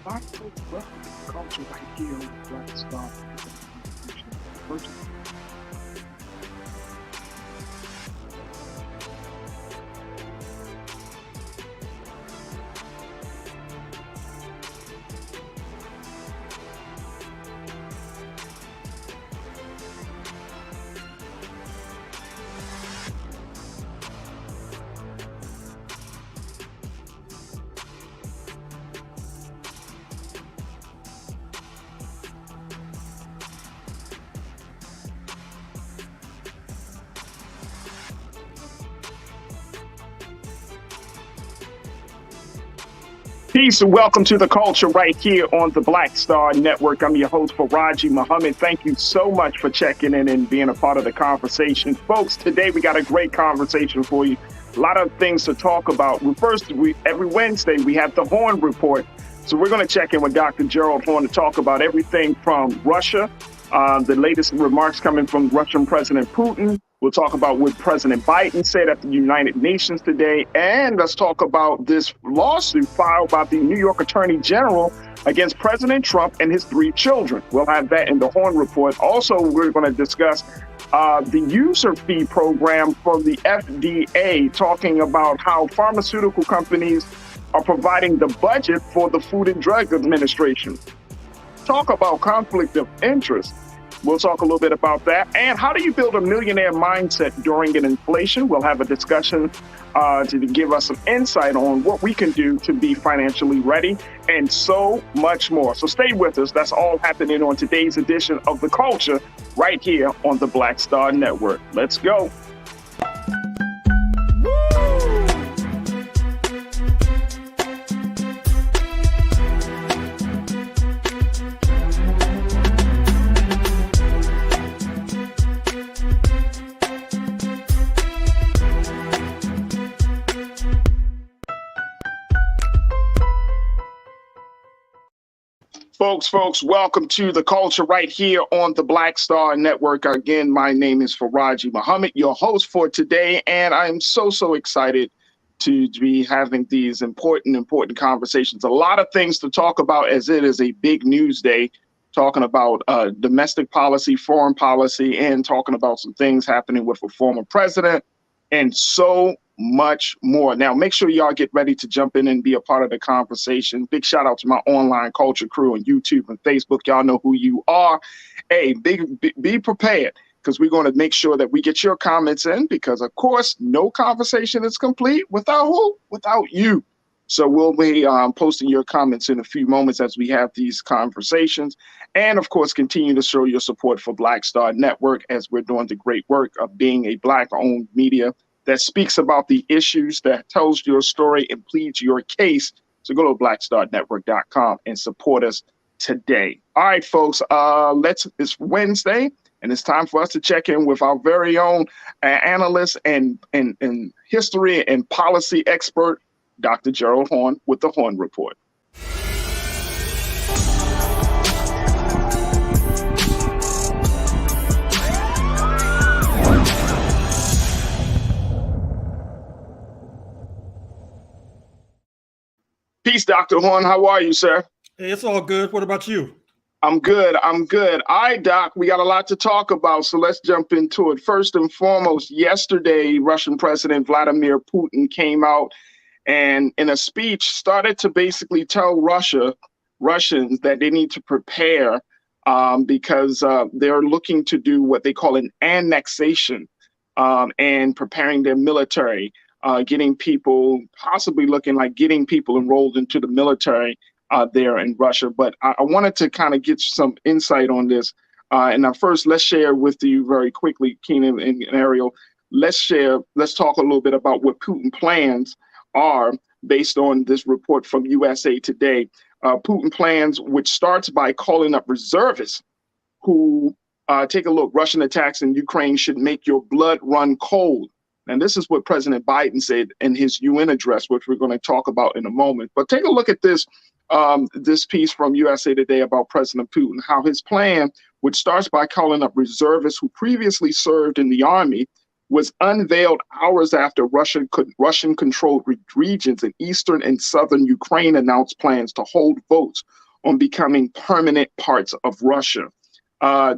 Hi, folks. Welcome to the culture right here on the Black Star. First, peace and welcome to the culture right here on the Black Star Network. I'm your host, Farajii Muhammad. Thank you so much for checking in and being a part of the conversation. Folks, today we got a great conversation for you. A lot of things to talk about. Every Wednesday, we have the Horn Report. So we're going to check in with Dr. Gerald Horn to talk about everything from Russia, the latest remarks coming from Russian President Putin. We'll talk about what President Biden said at the United Nations today. And let's talk about this lawsuit filed by the New York Attorney General against President Trump and his 3 children. We'll have that in the Horn Report. Also, we're going to discuss the user fee program for the FDA, talking about how pharmaceutical companies are providing the budget for the Food and Drug Administration. Talk about conflict of interest. We'll talk a little bit about that. And how do you build a millionaire mindset during an inflation? We'll have a discussion to give us some insight on what we can do to be financially ready and so much more. So stay with us. That's all happening on today's edition of The Culture right here on the Black Star Network. Let's go. Folks, welcome to the culture right here on the Black Star Network. Again, my name is Farajii Muhammad, your host for today, and I'm so excited to be having these important conversations. A lot of things to talk about as it is a big news day, talking about domestic policy, foreign policy, and talking about some things happening with a former president, and so much more. Now, make sure y'all get ready to jump in and be a part of the conversation. Big shout out to my online culture crew on YouTube and Facebook. Y'all know who you are. Hey, be prepared, because we're going to make sure that we get your comments in, because of course, no conversation is complete without who? Without you. So we'll be posting your comments in a few moments as we have these conversations. And of course, continue to show your support for Black Star Network as we're doing the great work of being a Black-owned media that speaks about the issues, that tells your story and pleads your case. So go to blackstarnetwork.com and support us today. All right, folks, it's Wednesday, and it's time for us to check in with our very own analyst and history and policy expert, Dr. Gerald Horn, with the Horn Report. Peace, Dr. Horn. How are you, sir? Hey, it's all good. What about you? I'm good. All right, Doc, we got a lot to talk about, so let's jump into it. First and foremost, yesterday, Russian President Vladimir Putin came out and in a speech started to basically tell Russians that they need to prepare because they're looking to do what they call an annexation and preparing their military. Getting people enrolled into the military there in Russia. But I wanted to kind of get some insight on this. Let's share with you very quickly, Keenan and Ariel. Let's talk a little bit about what Putin plans are based on this report from USA Today. Putin plans, which starts by calling up reservists who take a look. Russian attacks in Ukraine should make your blood run cold. And this is what President Biden said in his UN address, which we're going to talk about in a moment. But take a look at this piece from USA Today about President Putin, how his plan, which starts by calling up reservists who previously served in the army, was unveiled hours after Russian-controlled regions in eastern and southern Ukraine announced plans to hold votes on becoming permanent parts of Russia.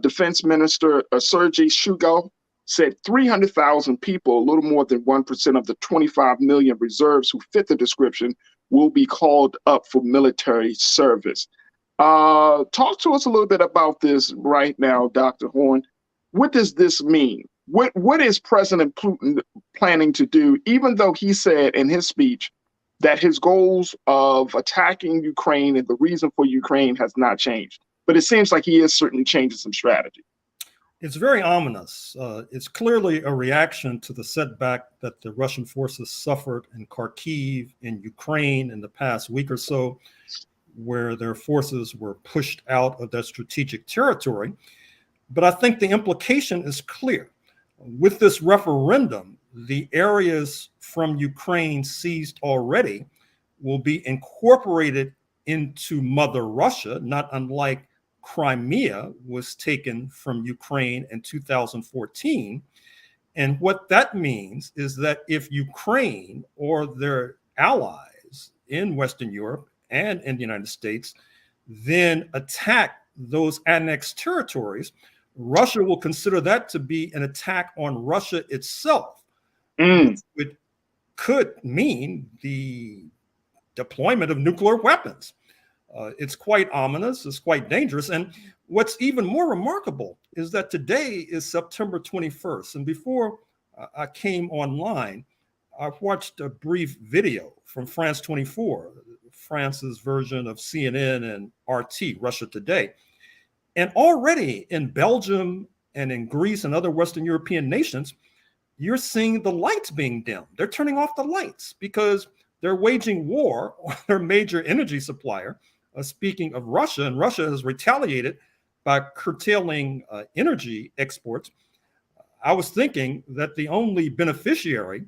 Defense Minister Sergei Shoigu said 300,000 people, a little more than 1% of the 25 million reserves who fit the description, will be called up for military service. Talk to us a little bit about this right now, Dr. Horn. What does this mean? What is President Putin planning to do, even though he said in his speech that his goals of attacking Ukraine and the reason for Ukraine has not changed? But it seems like he is certainly changing some strategy. It's very ominous. It's clearly a reaction to the setback that the Russian forces suffered in Kharkiv in Ukraine in the past week or so, where their forces were pushed out of that strategic territory. But I think the implication is clear. With this referendum, the areas from Ukraine seized already will be incorporated into Mother Russia, not unlike Crimea was taken from Ukraine in 2014. And what that means is that if Ukraine or their allies in Western Europe and in the United States then attack those annexed territories, Russia will consider that to be an attack on Russia itself, which could mean the deployment of nuclear weapons. It's quite ominous, it's quite dangerous. And what's even more remarkable is that today is September 21st. And before I came online, I watched a brief video from France 24, France's version of CNN and RT, Russia Today. And already in Belgium and in Greece and other Western European nations, you're seeing the lights being dimmed. They're turning off the lights because they're waging war on their major energy supplier. Speaking of Russia, and Russia has retaliated by curtailing energy exports. I was thinking that the only beneficiary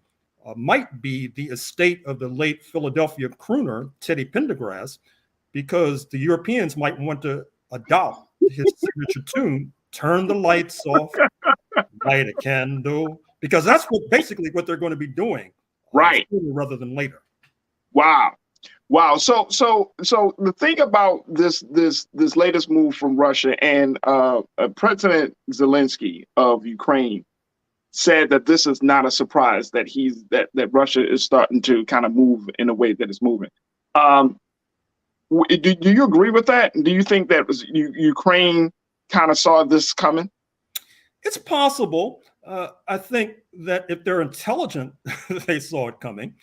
might be the estate of the late Philadelphia crooner, Teddy Pendergrass, because the Europeans might want to adopt his signature tune, turn the lights off, light a candle, because that's basically what they're going to be doing, right, sooner rather than later. Wow. So the thing about this latest move from Russia, and President Zelensky of Ukraine said that this is not a surprise that that Russia is starting to kind of move in a way that it's moving. Do you agree with that? Do you think that Ukraine kind of saw this coming? It's possible. I think that if they're intelligent, they saw it coming.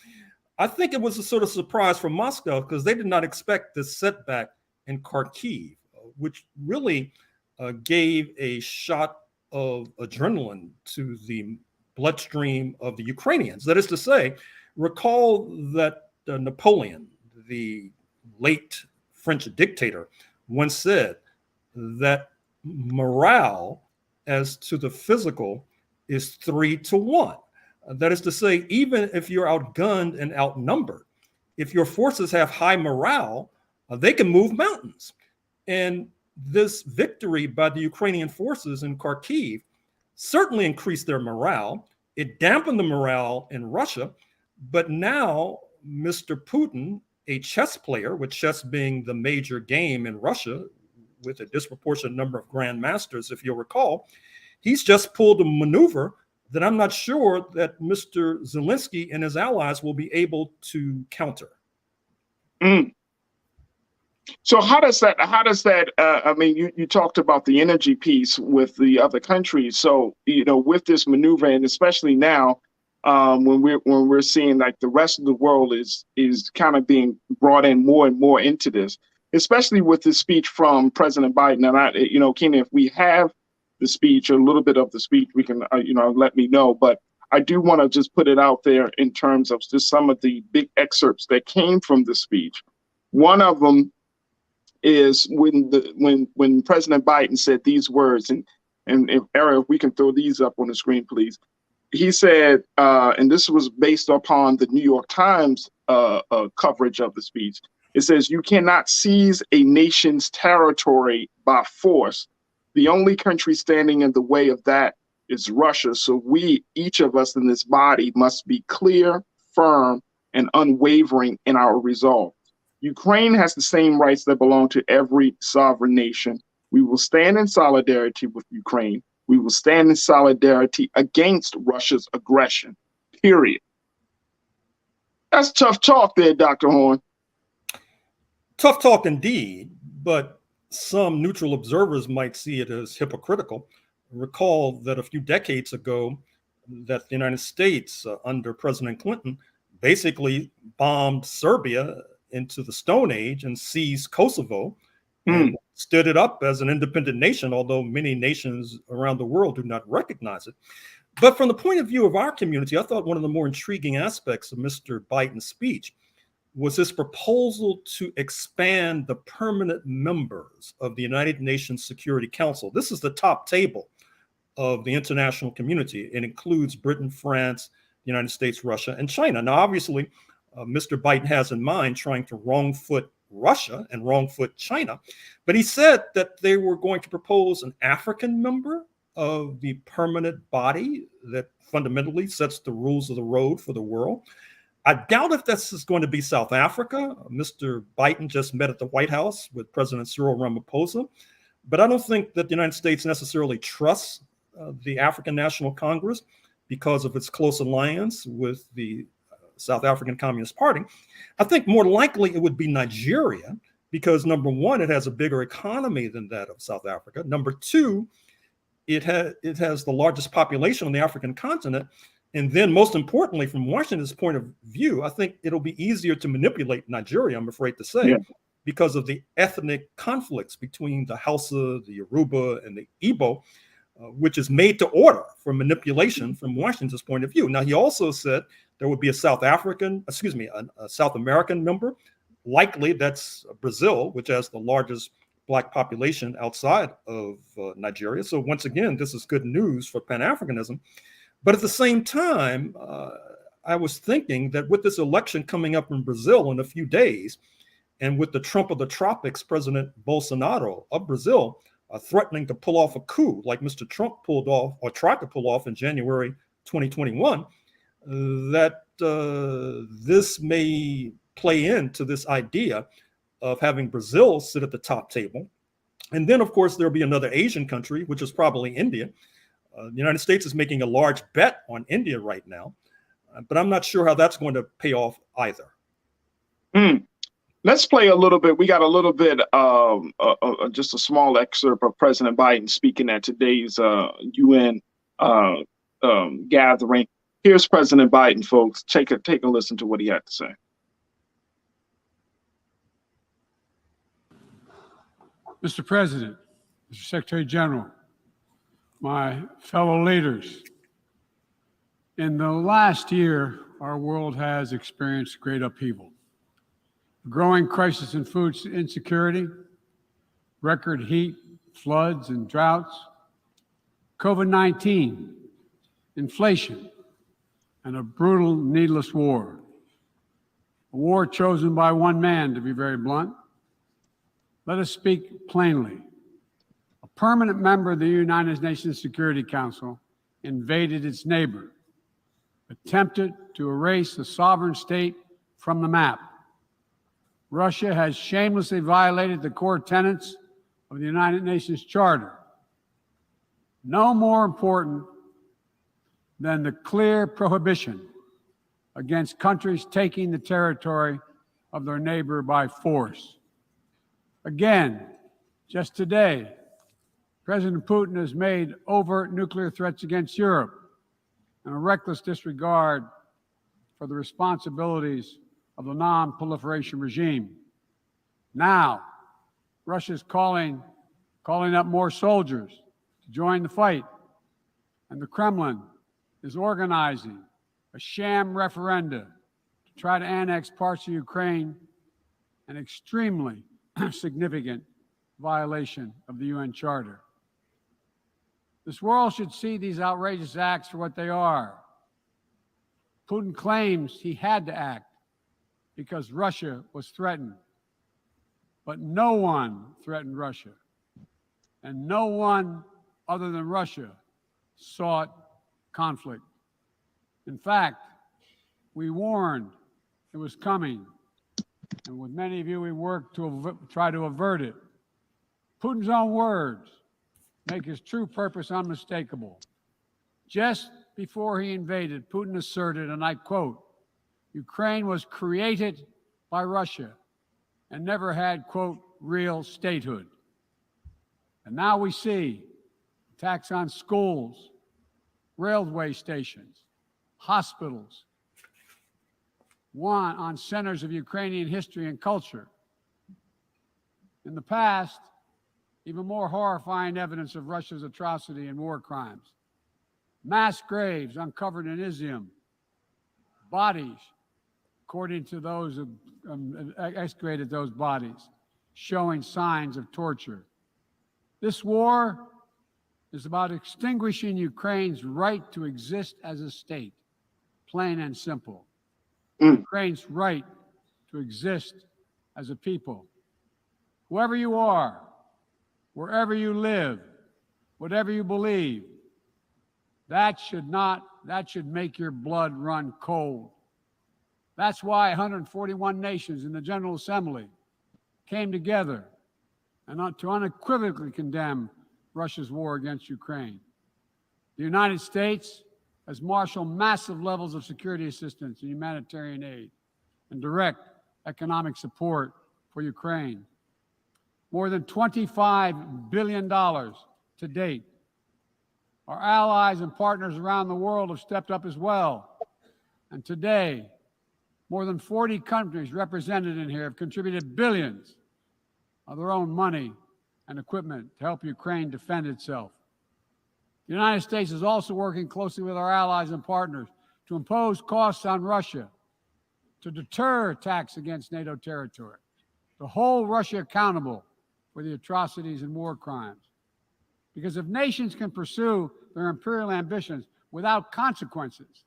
I think it was a sort of surprise for Moscow because they did not expect this setback in Kharkiv, which really gave a shot of adrenaline to the bloodstream of the Ukrainians. That is to say, recall that Napoleon, the late French dictator, once said that morale as to the physical is 3-to-1. That is to say, even if you're outgunned and outnumbered, if your forces have high morale, they can move mountains. And this victory by the Ukrainian forces in Kharkiv certainly increased their morale. It dampened the morale in Russia. But now Mr. Putin, a chess player, with chess being the major game in Russia with a disproportionate number of grandmasters, if you'll recall, he's just pulled a maneuver that I'm not sure that Mr. Zelensky and his allies will be able to counter. So how does that, I mean, you talked about the energy piece with the other countries. So, with this maneuver, and especially now, when we're seeing like the rest of the world is kind of being brought in more and more into this, especially with the speech from President Biden. And Keenan, if we have the speech, a little bit of the speech, we can, let me know. But I do want to just put it out there in terms of just some of the big excerpts that came from the speech. One of them is when President Biden said these words, and if Eric, we can throw these up on the screen, please. He said, and this was based upon the New York Times coverage of the speech. It says, "You cannot seize a nation's territory by force. The only country standing in the way of that is Russia. So we, each of us in this body, must be clear, firm, and unwavering in our resolve. Ukraine has the same rights that belong to every sovereign nation. We will stand in solidarity with Ukraine. We will stand in solidarity against Russia's aggression, period. That's tough talk there, Dr. Horn. Tough talk indeed, but some neutral observers might see it as hypocritical. Recall that a few decades ago, that the United States, under President Clinton, basically bombed Serbia into the Stone Age and seized Kosovo and stood it up as an independent nation, although many nations around the world do not recognize it. But from the point of view of our community, I thought one of the more intriguing aspects of Mr. Biden's speech was his proposal to expand the permanent members of the United Nations Security Council. This is the top table of the international community. It includes Britain, France, the United States, Russia, and China. Now, obviously, Mr. Biden has in mind trying to wrong foot Russia and wrong foot China, but he said that they were going to propose an African member of the permanent body that fundamentally sets the rules of the road for the world. I doubt if this is going to be South Africa. Mr. Biden just met at the White House with President Cyril Ramaphosa, but I don't think that the United States necessarily trusts the African National Congress because of its close alliance with the South African Communist Party. I think more likely it would be Nigeria because, number one, it has a bigger economy than that of South Africa. Number two, it has the largest population on the African continent. And then, most importantly, from Washington's point of view, I think it'll be easier to manipulate Nigeria, I'm afraid to say, because of the ethnic conflicts between the Hausa, the Yoruba, and the Igbo, which is made to order for manipulation from Washington's point of view. Now, he also said there would be a South American member. Likely that's Brazil, which has the largest Black population outside of Nigeria. So once again, this is good news for Pan-Africanism. But at the same time, I was thinking that with this election coming up in Brazil in a few days, and with the Trump of the tropics, President Bolsonaro of Brazil, threatening to pull off a coup like Mr. Trump pulled off or tried to pull off in January 2021, that this may play into this idea of having Brazil sit at the top table. And then, of course, there'll be another Asian country, which is probably India. The United States is making a large bet on India right now, but I'm not sure how that's going to pay off either. Let's play a little bit. We got a little bit, just a small excerpt of President Biden speaking at today's UN gathering. Here's President Biden, folks. Take a listen to what he had to say. Mr. President, Mr. Secretary General, my fellow leaders, in the last year, our world has experienced great upheaval. A growing crisis in food insecurity, record heat, floods, and droughts, COVID-19, inflation, and a brutal, needless war. A war chosen by one man, to be very blunt. Let us speak plainly. A permanent member of the United Nations Security Council invaded its neighbor, attempted to erase a sovereign state from the map. Russia has shamelessly violated the core tenets of the United Nations Charter. No more important than the clear prohibition against countries taking the territory of their neighbor by force. Again, just today, President Putin has made overt nuclear threats against Europe and a reckless disregard for the responsibilities of the non-proliferation regime. Now, Russia's calling up more soldiers to join the fight, and the Kremlin is organizing a sham referenda to try to annex parts of Ukraine, an extremely significant violation of the UN Charter. This world should see these outrageous acts for what they are. Putin claims he had to act because Russia was threatened. But no one threatened Russia. And no one other than Russia sought conflict. In fact, we warned it was coming, and with many of you, we worked to try to avert it. Putin's own words make his true purpose unmistakable. Just before he invaded, Putin asserted, and I quote, "Ukraine was created by Russia and never had, quote, real statehood." And now we see attacks on schools, railway stations, hospitals, one on centers of Ukrainian history and culture. In the past, even more horrifying evidence of Russia's atrocity and war crimes. Mass graves uncovered in Izium, bodies, according to those who excavated those bodies, showing signs of torture. This war is about extinguishing Ukraine's right to exist as a state, plain and simple. Ukraine's right to exist as a people. Whoever you are, wherever you live, whatever you believe, that should make your blood run cold. That's why 141 nations in the General Assembly came together and to unequivocally condemn Russia's war against Ukraine. The United States has marshaled massive levels of security assistance and humanitarian aid and direct economic support for Ukraine. More than $25 billion to date. Our allies and partners around the world have stepped up as well. And today, more than 40 countries represented in here have contributed billions of their own money and equipment to help Ukraine defend itself. The United States is also working closely with our allies and partners to impose costs on Russia, to deter attacks against NATO territory, to hold Russia accountable for the atrocities and war crimes. Because if nations can pursue their imperial ambitions without consequences,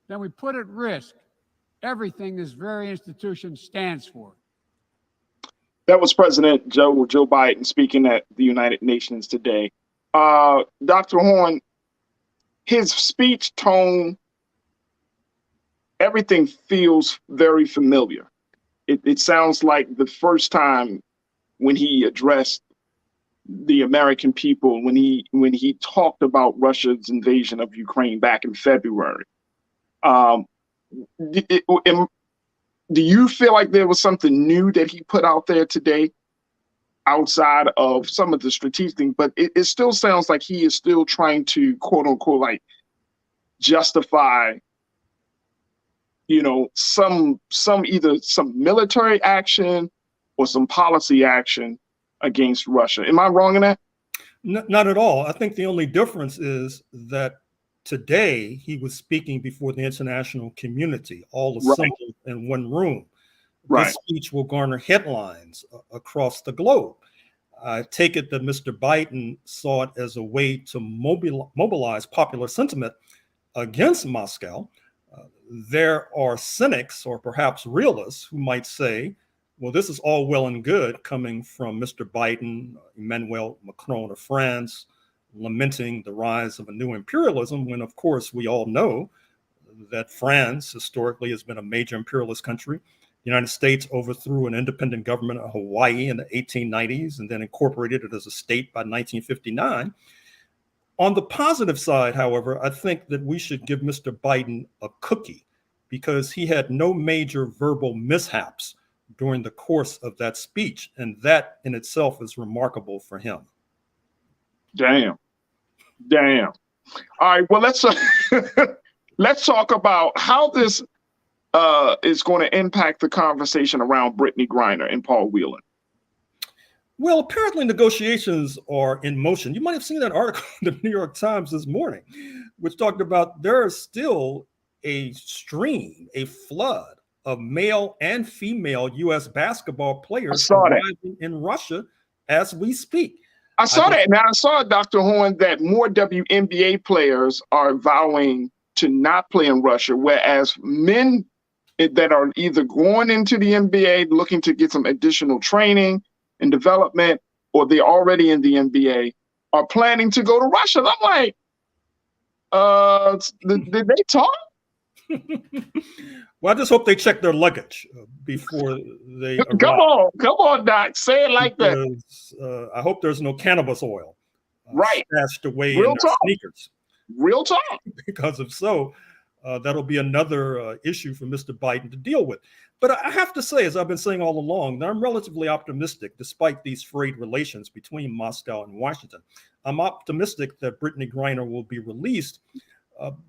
then we put at risk everything this very institution stands for. That was President Joe Biden speaking at the United Nations today. Dr. Horn, his speech tone, everything feels very familiar. It sounds like the first time when he addressed the American people, when he talked about Russia's invasion of Ukraine back in February. Do you feel like there was something new that he put out there today outside of some of the strategic things, but it still sounds like he is still trying to, quote unquote, like justify, some either some military action or some policy action against Russia. Am I wrong in that? Not at all. I think the only difference is that today he was speaking before the international community, all assembled in one room. Right. This speech will garner headlines across the globe. I take it that Mr. Biden saw it as a way to mobilize popular sentiment against Moscow. There are cynics or perhaps realists who might say, well, this is all well and good coming from Mr. Biden, Emmanuel Macron of France, lamenting the rise of a new imperialism, when, of course, we all know that France historically has been a major imperialist country. The United States overthrew an independent government of Hawaii in the 1890s and then incorporated it as a state by 1959. On the positive side, however, I think that we should give Mr. Biden a cookie because he had no major verbal mishaps during the course of that speech. And that in itself is remarkable for him. Damn. All right. Well, let's talk about how this is going to impact the conversation around Brittany Griner and Paul Whelan. Well, apparently negotiations are in motion. You might have seen that article in the New York Times this morning, which talked about there is still a flood of male and female U.S. basketball players arriving in Russia as we speak. I saw that. Now I saw, Dr. Horn, that more WNBA players are vowing to not play in Russia, whereas men that are either going into the NBA looking to get some additional training and development, or they're already in the NBA, are planning to go to Russia. And I'm like, Did they talk? Well, I just hope they check their luggage before they arrive. Come on, Doc. Say it like that. Because, I hope there's no cannabis oil Right. stashed away Real in their talk. sneakers. Real talk. Because if so, that'll be another issue for Mr. Biden to deal with. But I have to say, as I've been saying all along, that I'm relatively optimistic despite these frayed relations between Moscow and Washington. I'm optimistic that Brittany Griner will be released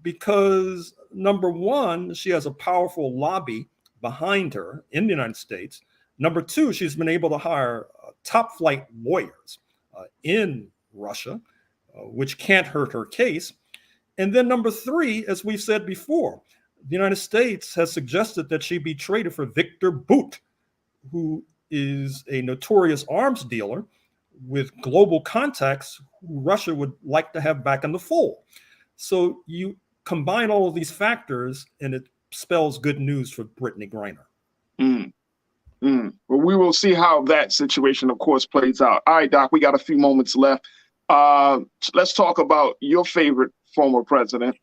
because, number one, she has a powerful lobby behind her in the United States. Number two, she's been able to hire top flight lawyers in Russia, which can't hurt her case. And then number three, as we've said before, the United States has suggested that she be traded for Victor Bout, who is a notorious arms dealer with global contacts who Russia would like to have back in the fold. So you combine all of these factors and it spells good news for Brittany Griner. Well, we will see how that situation, of course, plays out. All right, Doc, we got a few moments left. Let's talk about your favorite former president,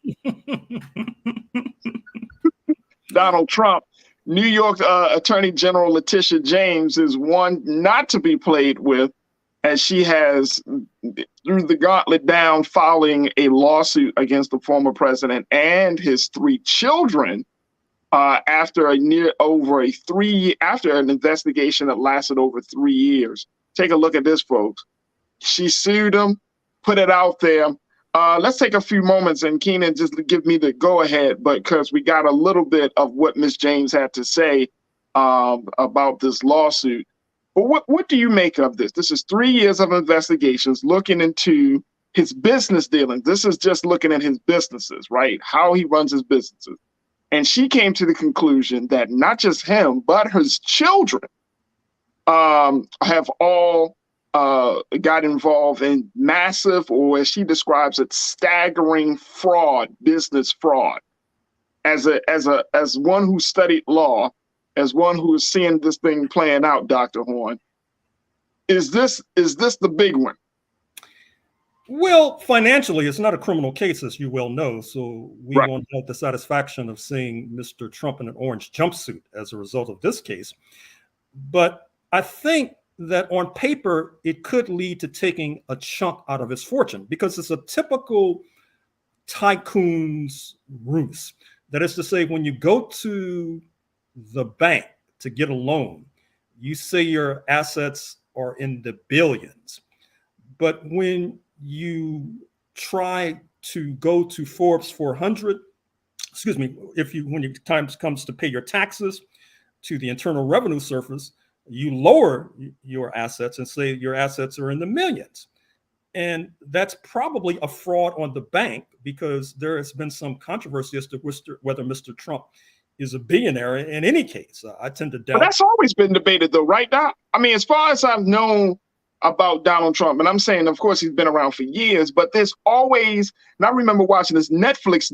Donald Trump. New York Attorney General Letitia James is one not to be played with, as she has threw the gauntlet down filing a lawsuit against the former president and his three children after an investigation that lasted over 3 years. Take a look at this, folks. She sued him, put it out there. Let's take a few moments and Keenan just give me the go ahead, but because we got a little bit of what Ms. James had to say about this lawsuit. But what do you make of this? This is 3 years of investigations looking into his business dealings. This is just looking at his businesses, right? How he runs his businesses. And she came to the conclusion that not just him, but his children have all got involved in massive, or as she describes it, staggering fraud, business fraud. As one who studied law, as one who is seeing this thing playing out, Dr. Horn, is this the big one? Well, financially, it's not a criminal case, as you well know. So we won't have the satisfaction of seeing Mr. Trump in an orange jumpsuit as a result of this case. But I think that on paper, it could lead to taking a chunk out of his fortune, because it's a typical tycoon's ruse. That is to say, when you go to the bank to get a loan, you say your assets are in the billions. But when you try to go to Forbes 400, when your time comes to pay your taxes to the Internal Revenue Service, you lower your assets and say your assets are in the millions. And that's probably a fraud on the bank, because there has been some controversy as to whether Mr. Trump is a billionaire in any case. I tend to doubt. But that's always been debated though, right, Doc? I mean, as far as I've known about Donald Trump, and I'm saying, of course, he's been around for years, but there's always, and I remember watching this Netflix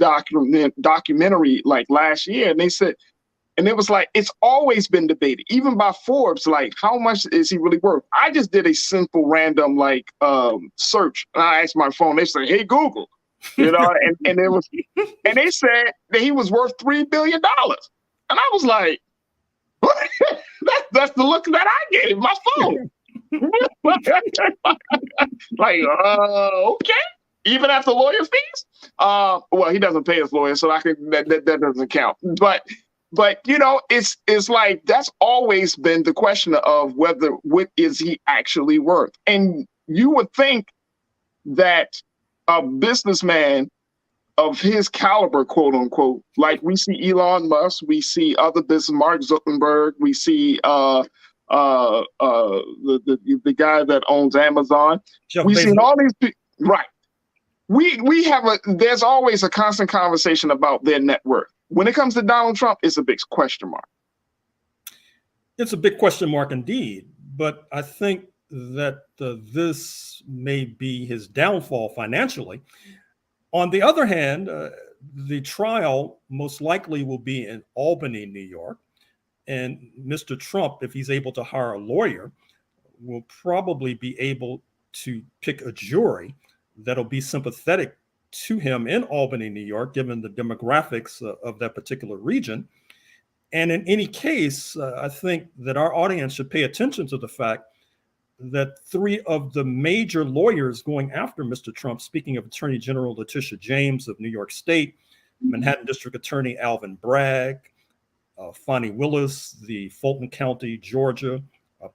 documentary like last year, and they said, and it was like, it's always been debated, even by Forbes, like, how much is he really worth? I just did a simple random search, and I asked my phone, they said, hey, Google, and it was, and they said that he was worth $3 billion. And I was like, what? That's the look that I gave my phone. Okay, even after lawyer fees. Well, he doesn't pay his lawyer, so that doesn't count. But it's like, that's always been the question of what is he actually worth. And you would think that a businessman of his caliber, quote unquote, like we see Elon Musk, we see other business, Mark Zuckerberg, we see the guy that owns Amazon. We've seen all these people, right? There's always a constant conversation about their net worth. When it comes to Donald Trump, it's a big question mark. It's a big question mark indeed, but I think that this may be his downfall financially. On the other hand, the trial most likely will be in Albany, New York, and Mr. Trump, if he's able to hire a lawyer, will probably be able to pick a jury that'll be sympathetic to him in Albany, New York, given the demographics of that particular region. And in any case, I think that our audience should pay attention to the fact that three of the major lawyers going after Mr. Trump, speaking of Attorney General Letitia James of New York State, Manhattan District Attorney Alvin Bragg, Fonnie Willis, the Fulton County, Georgia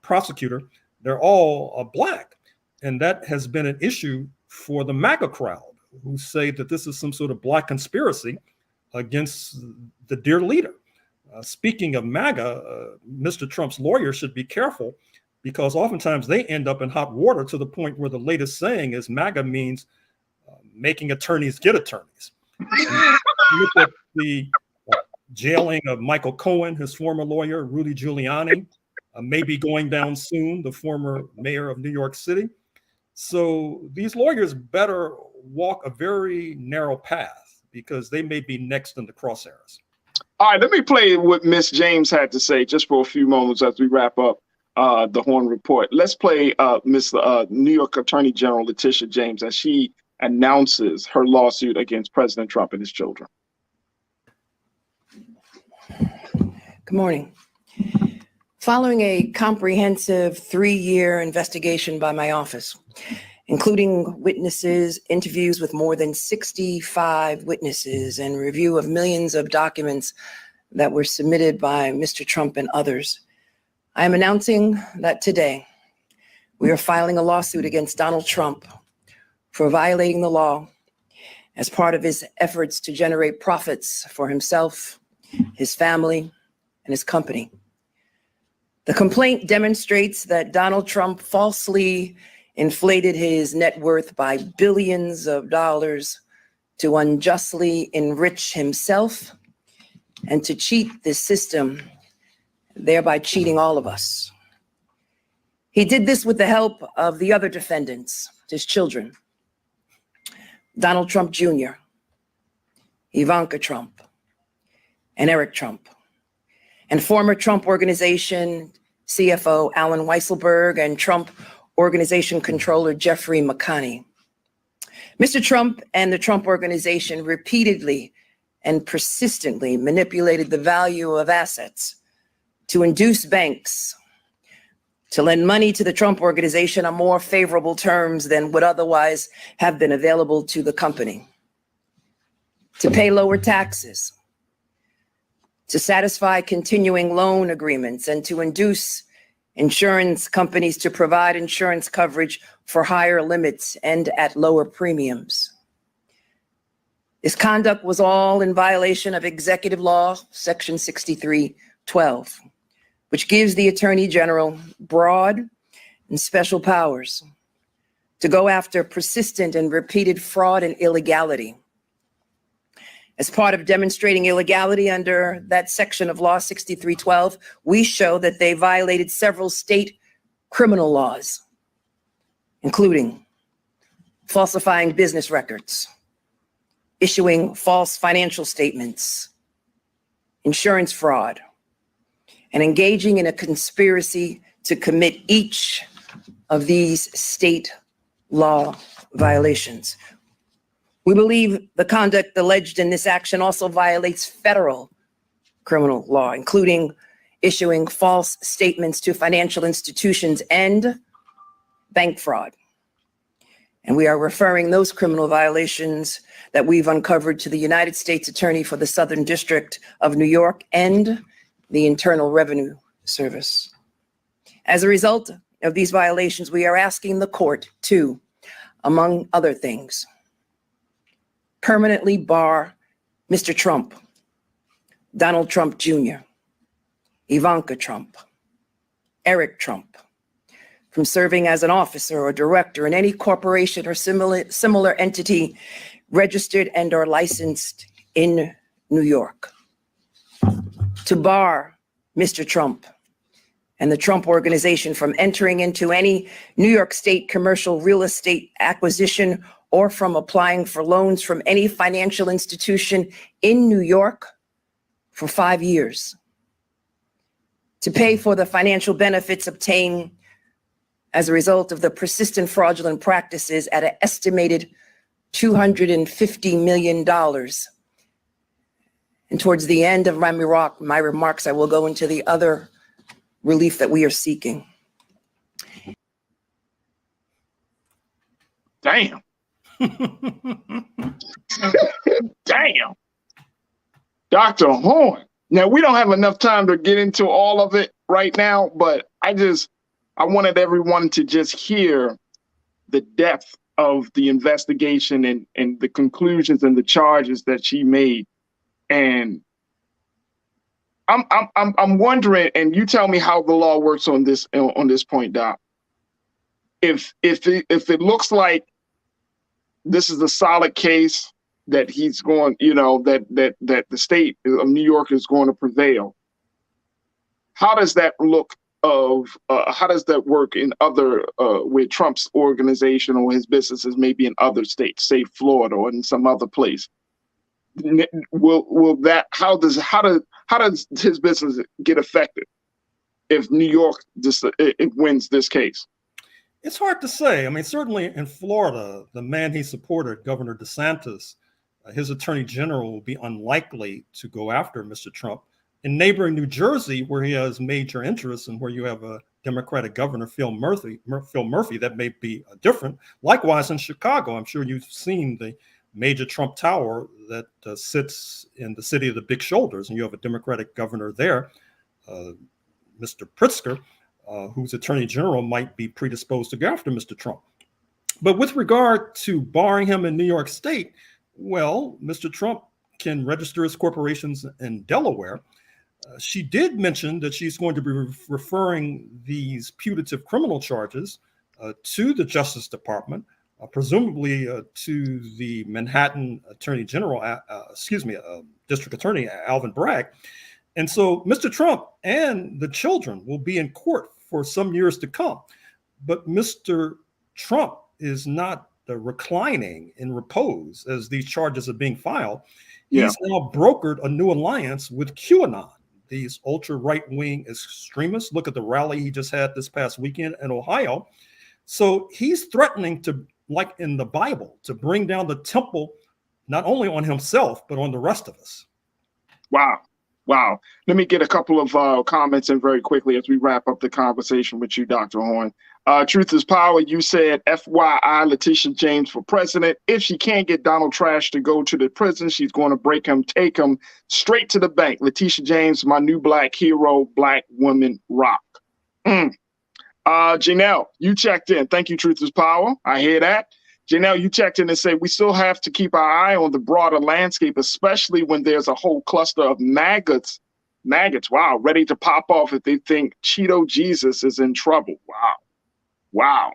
prosecutor, they're all Black. And that has been an issue for the MAGA crowd, who say that this is some sort of Black conspiracy against the dear leader. Speaking of MAGA, Mr. Trump's lawyers should be careful, because oftentimes they end up in hot water to the point where the latest saying is MAGA means making attorneys get attorneys. Look at the jailing of Michael Cohen, his former lawyer, Rudy Giuliani, maybe going down soon, the former mayor of New York City. So these lawyers better walk a very narrow path, because they may be next in the crosshairs. All right, let me play what Miss James had to say just for a few moments as we wrap up the Horn Report. Let's play Miss New York Attorney General Letitia James as she announces her lawsuit against President Trump and his children. Good morning. Following a comprehensive 3-year investigation by my office, including witnesses, interviews with more than 65 witnesses, and review of millions of documents that were submitted by Mr. Trump and others, I am announcing that today we are filing a lawsuit against Donald Trump for violating the law as part of his efforts to generate profits for himself, his family, and his company. The complaint demonstrates that Donald Trump falsely inflated his net worth by billions of dollars to unjustly enrich himself and to cheat the system, thereby cheating all of us. He did this with the help of the other defendants, his children, Donald Trump Jr., Ivanka Trump, and Eric Trump, and former Trump Organization CFO Alan Weisselberg and Trump Organization Controller Jeffrey McConney. Mr. Trump and the Trump Organization repeatedly and persistently manipulated the value of assets to induce banks to lend money to the Trump Organization on more favorable terms than would otherwise have been available to the company, to pay lower taxes, to satisfy continuing loan agreements, and to induce insurance companies to provide insurance coverage for higher limits and at lower premiums. This conduct was all in violation of Executive Law, Section 6312, which gives the Attorney General broad and special powers to go after persistent and repeated fraud and illegality. As part of demonstrating illegality under that section of Law 6312, we show that they violated several state criminal laws, including falsifying business records, issuing false financial statements, insurance fraud, and engaging in a conspiracy to commit each of these state law violations. We believe the conduct alleged in this action also violates federal criminal law, including issuing false statements to financial institutions and bank fraud. And we are referring those criminal violations that we've uncovered to the United States Attorney for the Southern District of New York and the Internal Revenue Service. As a result of these violations, we are asking the court to, among other things, permanently bar Mr. Trump, Donald Trump Jr., Ivanka Trump, Eric Trump, from serving as an officer or director in any corporation or similar entity registered and or licensed in New York. To bar Mr. Trump and the Trump Organization from entering into any New York State commercial real estate acquisition or from applying for loans from any financial institution in New York for 5 years. To pay for the financial benefits obtained as a result of the persistent fraudulent practices at an estimated $250 million. And towards the end of my remarks, I will go into the other relief that we are seeking. Damn. Damn. Dr. Horn. Now, we don't have enough time to get into all of it right now, but I wanted everyone to just hear the depth of the investigation and the conclusions and the charges that she made. And I'm wondering, and you tell me how the law works on this point, Doc. If it looks like this is a solid case that he's going, that the state of New York is going to prevail, how does that look? How does that work in other where Trump's organization or his businesses may be in other states, say Florida or in some other place? Will that how does his business get affected if New York it wins this case? It's hard to say. I mean, certainly in Florida, the man he supported, Governor DeSantis, his attorney general will be unlikely to go after Mr. Trump. In neighboring New Jersey, where he has major interests and where you have a Democratic governor, Phil Murphy, that may be different. Likewise, in Chicago, I'm sure you've seen the major Trump tower that sits in the city of the big shoulders, and you have a Democratic governor there, Mr. Pritzker, whose attorney general might be predisposed to go after Mr. Trump. But with regard to barring him in New York State, well, Mr. Trump can register his corporations in Delaware. She did mention that she's going to be referring these putative criminal charges to the Justice Department, presumably to the Manhattan Attorney General, District Attorney Alvin Bragg. And so Mr. Trump and the children will be in court for some years to come. But Mr. Trump is not reclining in repose as these charges are being filed. He's now brokered a new alliance with QAnon, these ultra right-wing extremists. Look at the rally he just had this past weekend in Ohio. So he's threatening to, like in the Bible, to bring down the temple, not only on himself, but on the rest of us. Wow. Let me get a couple of comments in very quickly as we wrap up the conversation with you, Dr. Horn. Truth is Power, you said, FYI, Letitia James for president. If she can't get Donald Trash to go to the prison, she's going to break him, take him straight to the bank. Letitia James, my new black hero, black woman rock. Janelle, you checked in. Thank you, Truth is Power. I hear that. Janelle, you checked in and said, we still have to keep our eye on the broader landscape, especially when there's a whole cluster of maggots, ready to pop off if they think Cheeto Jesus is in trouble. Wow.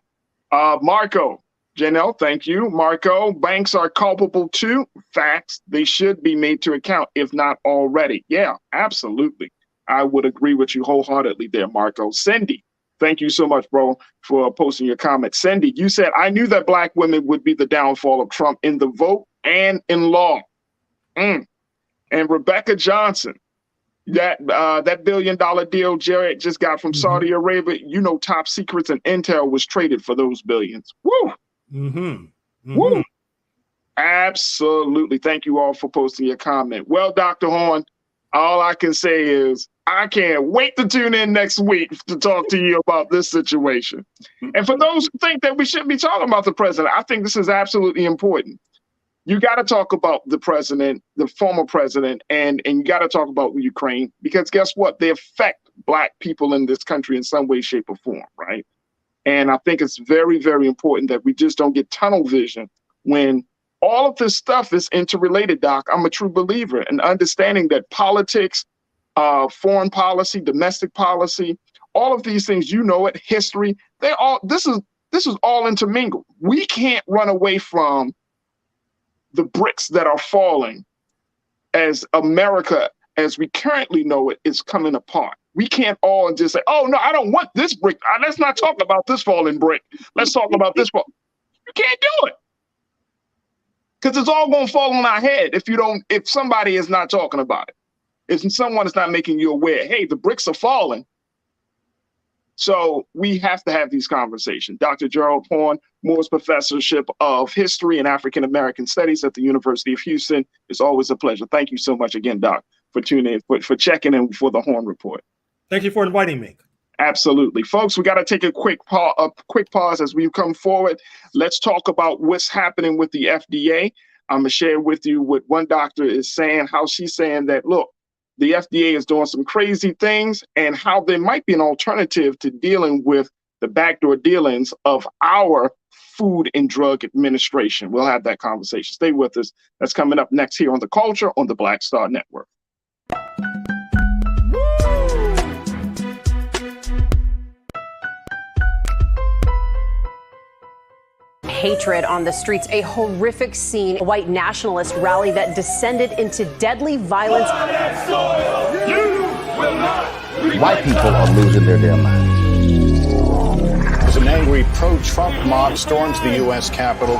Marco, Janelle, thank you. Marco, banks are culpable too. Facts, they should be made to account, if not already. Yeah, absolutely. I would agree with you wholeheartedly there, Marco. Cindy, thank you so much, bro, for posting your comment. Cindy, you said, I knew that black women would be the downfall of Trump in the vote and in law. And Rebecca Johnson, that $1 billion deal Jared just got from Saudi Arabia, top secrets and intel was traded for those billions. Woo! Woo! Absolutely. Thank you all for posting your comment. Well, Dr. Horn, all I can say is I can't wait to tune in next week to talk to you about this situation. And for those who think that we shouldn't be talking about the president, I think this is absolutely important. You got to talk about the president, the former president, and you got to talk about Ukraine, because guess what? They affect black people in this country in some way, shape, or form, right? And I think it's very, very important that we just don't get tunnel vision when all of this stuff is interrelated, Doc. I'm a true believer in understanding that politics, foreign policy, domestic policy, all of these things, history, this is all intermingled. We can't run away from the bricks that are falling as America, as we currently know it, is coming apart. We can't all just say, oh, no, I don't want this brick. Let's not talk about this falling brick. Let's talk about this fall. You can't do it. Because it's all going to fall on our head if somebody is not talking about it. If someone is not making you aware, hey, the bricks are falling. So we have to have these conversations. Dr. Gerald Horn, Moore's Professorship of History and African American Studies at the University of Houston. It's always a pleasure. Thank you so much again, Doc, for tuning in, for checking in for the Horn Report. Thank you for inviting me. Absolutely. Folks, we got to take a quick pause as we come forward. Let's talk about what's happening with the FDA. I'm going to share with you what one doctor is saying, how she's saying that, look, the FDA is doing some crazy things and how there might be an alternative to dealing with the backdoor dealings of our Food and Drug Administration. We'll have that conversation. Stay with us. That's coming up next here on The Culture on the Black Star Network. Hatred on the streets, a horrific scene, a white nationalist rally that descended into deadly violence. White people are losing their damn minds. An angry pro-Trump mob storms the U.S. Capitol.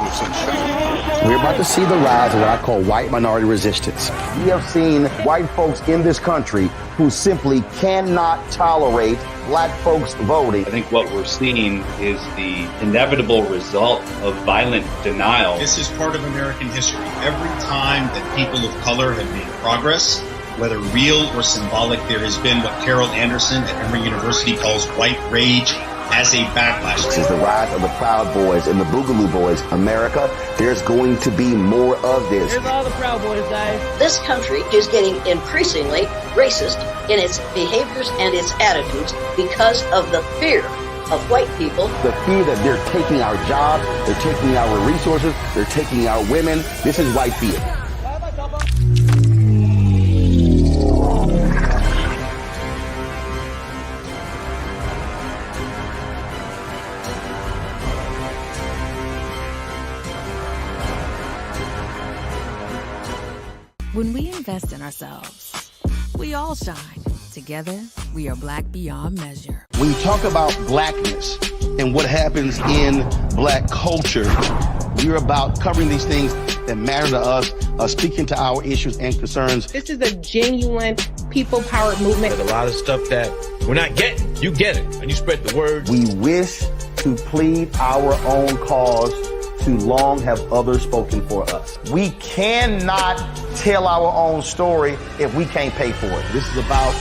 We're about to see the rise of what I call white minority resistance. We have seen white folks in this country who simply cannot tolerate black folks voting. I think what we're seeing is the inevitable result of violent denial. This is part of American history. Every time that people of color have made progress, whether real or symbolic, there has been what Carol Anderson at Emory University calls white rage as a backlash. This is the rise of the Proud Boys and the Boogaloo Boys. America, there's going to be more of this. Here's all the Proud Boys, guys. This country is getting increasingly racist in its behaviors and its attitudes because of the fear of white people. The fear that they're taking our jobs, they're taking our resources, they're taking our women. This is white fear. When we invest in ourselves, we all shine. Together, we are black beyond measure. When you talk about blackness and what happens in black culture, we're about covering these things that matter to us, speaking to our issues and concerns. This is a genuine people-powered movement. There's a lot of stuff that we're not getting. You get it, and you spread the word. We wish to plead our own cause. Too long have others spoken for us. We cannot tell our own story if we can't pay for it. This is about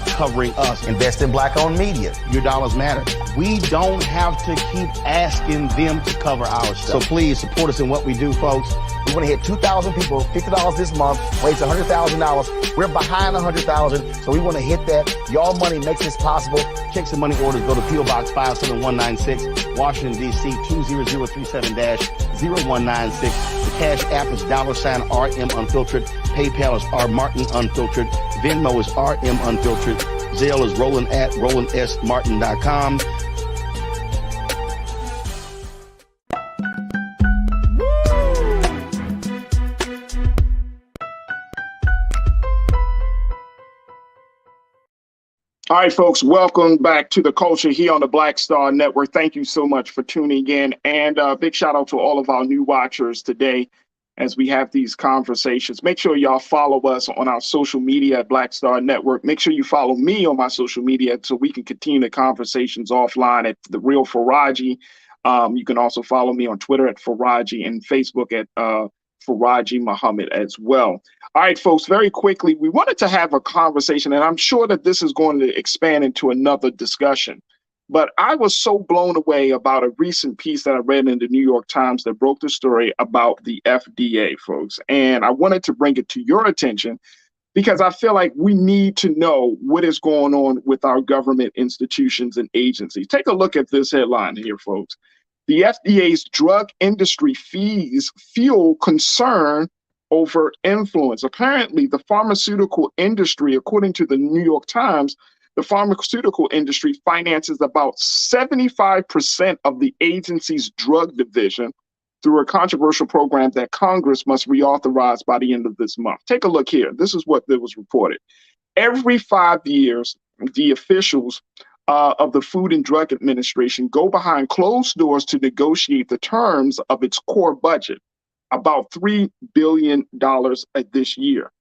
covering us. Invest in black-owned media. Your dollars matter. We don't have to keep asking them to cover our stuff. So please support us in what we do, folks. We want to hit 2,000 people, $50 this month, raise $100,000. We're behind 100,000, so we want to hit that. Y'all money makes this possible. Check some money orders. Go to P.O. Box 57196, Washington, D.C. 20037-0196. The Cash App is $RM Unfiltered. PayPal is R Martin Unfiltered. Venmo is RM Unfiltered. Zelle is Roland at RolandSMartin.com. All right, folks, welcome back to The Culture here on the Black Star Network. Thank you so much for tuning in. And a big shout out to all of our new watchers today as we have these conversations. Make sure y'all follow us on our social media at Black Star Network. Make sure you follow me on my social media so we can continue the conversations offline at The Real Farajii. You can also follow me on Twitter at Farajii and Facebook at Farajii Muhammad as well. All right, folks, very quickly, we wanted to have a conversation, and I'm sure that this is going to expand into another discussion. But I was so blown away about a recent piece that I read in the New York Times that broke the story about the FDA, folks. And I wanted to bring it to your attention because I feel like we need to know what is going on with our government institutions and agencies. Take a look at this headline here, folks. The FDA's drug industry fees fuel concern over influence. Apparently, the pharmaceutical industry, according to the New York Times, the pharmaceutical industry finances about 75% of the agency's drug division through a controversial program that Congress must reauthorize by the end of this month. Take a look here. This is what was reported. Every 5 years, the officials of the Food and Drug Administration go behind closed doors to negotiate the terms of its core budget, about $3 billion this year.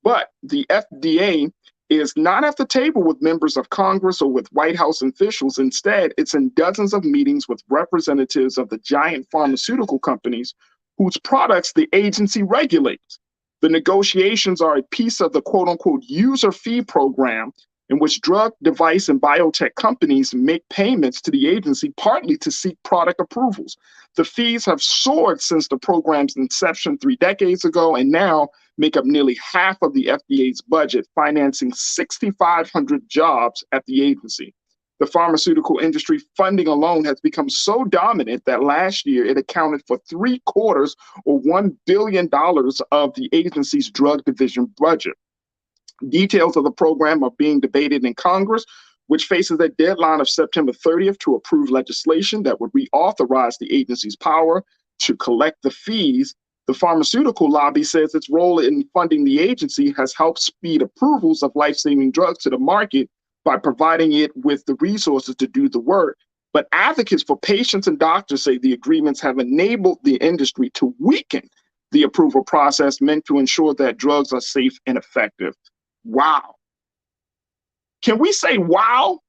But the FDA is not at the table with members of Congress or with White House officials. Instead, it's in dozens of meetings with representatives of the giant pharmaceutical companies whose products the agency regulates. The negotiations are a piece of the quote unquote user fee program in which drug, device, and biotech companies make payments to the agency partly to seek product approvals. The fees have soared since the program's inception 3 decades ago and now make up nearly half of the FDA's budget, financing 6,500 jobs at the agency. The pharmaceutical industry funding alone has become so dominant that last year it accounted for 3/4 or $1 billion of the agency's drug division budget. Details of the program are being debated in Congress, which faces a deadline of September 30th to approve legislation that would reauthorize the agency's power to collect the fees. The pharmaceutical lobby says its role in funding the agency has helped speed approvals of life-saving drugs to the market by providing it with the resources to do the work. But advocates for patients and doctors say the agreements have enabled the industry to weaken the approval process meant to ensure that drugs are safe and effective. Wow. Can we say wow?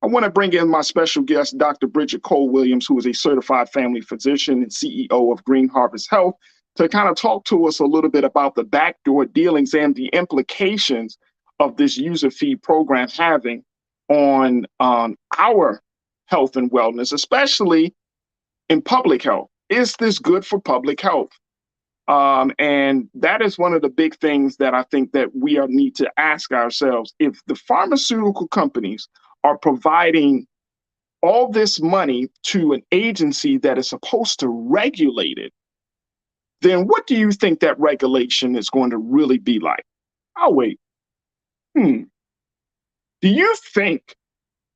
I want to bring in my special guest, Dr. Bridget Cole-Williams, who is a certified family physician and CEO of Green Harvest Health, to kind of talk to us a little bit about the backdoor dealings and the implications of this user fee program having on our health and wellness, especially in public health. Is this good for public health? And that is one of the big things that I think that we need to ask ourselves. If the pharmaceutical companies are providing all this money to an agency that is supposed to regulate it, then what do you think that regulation is going to really be like? I'll wait. Do you think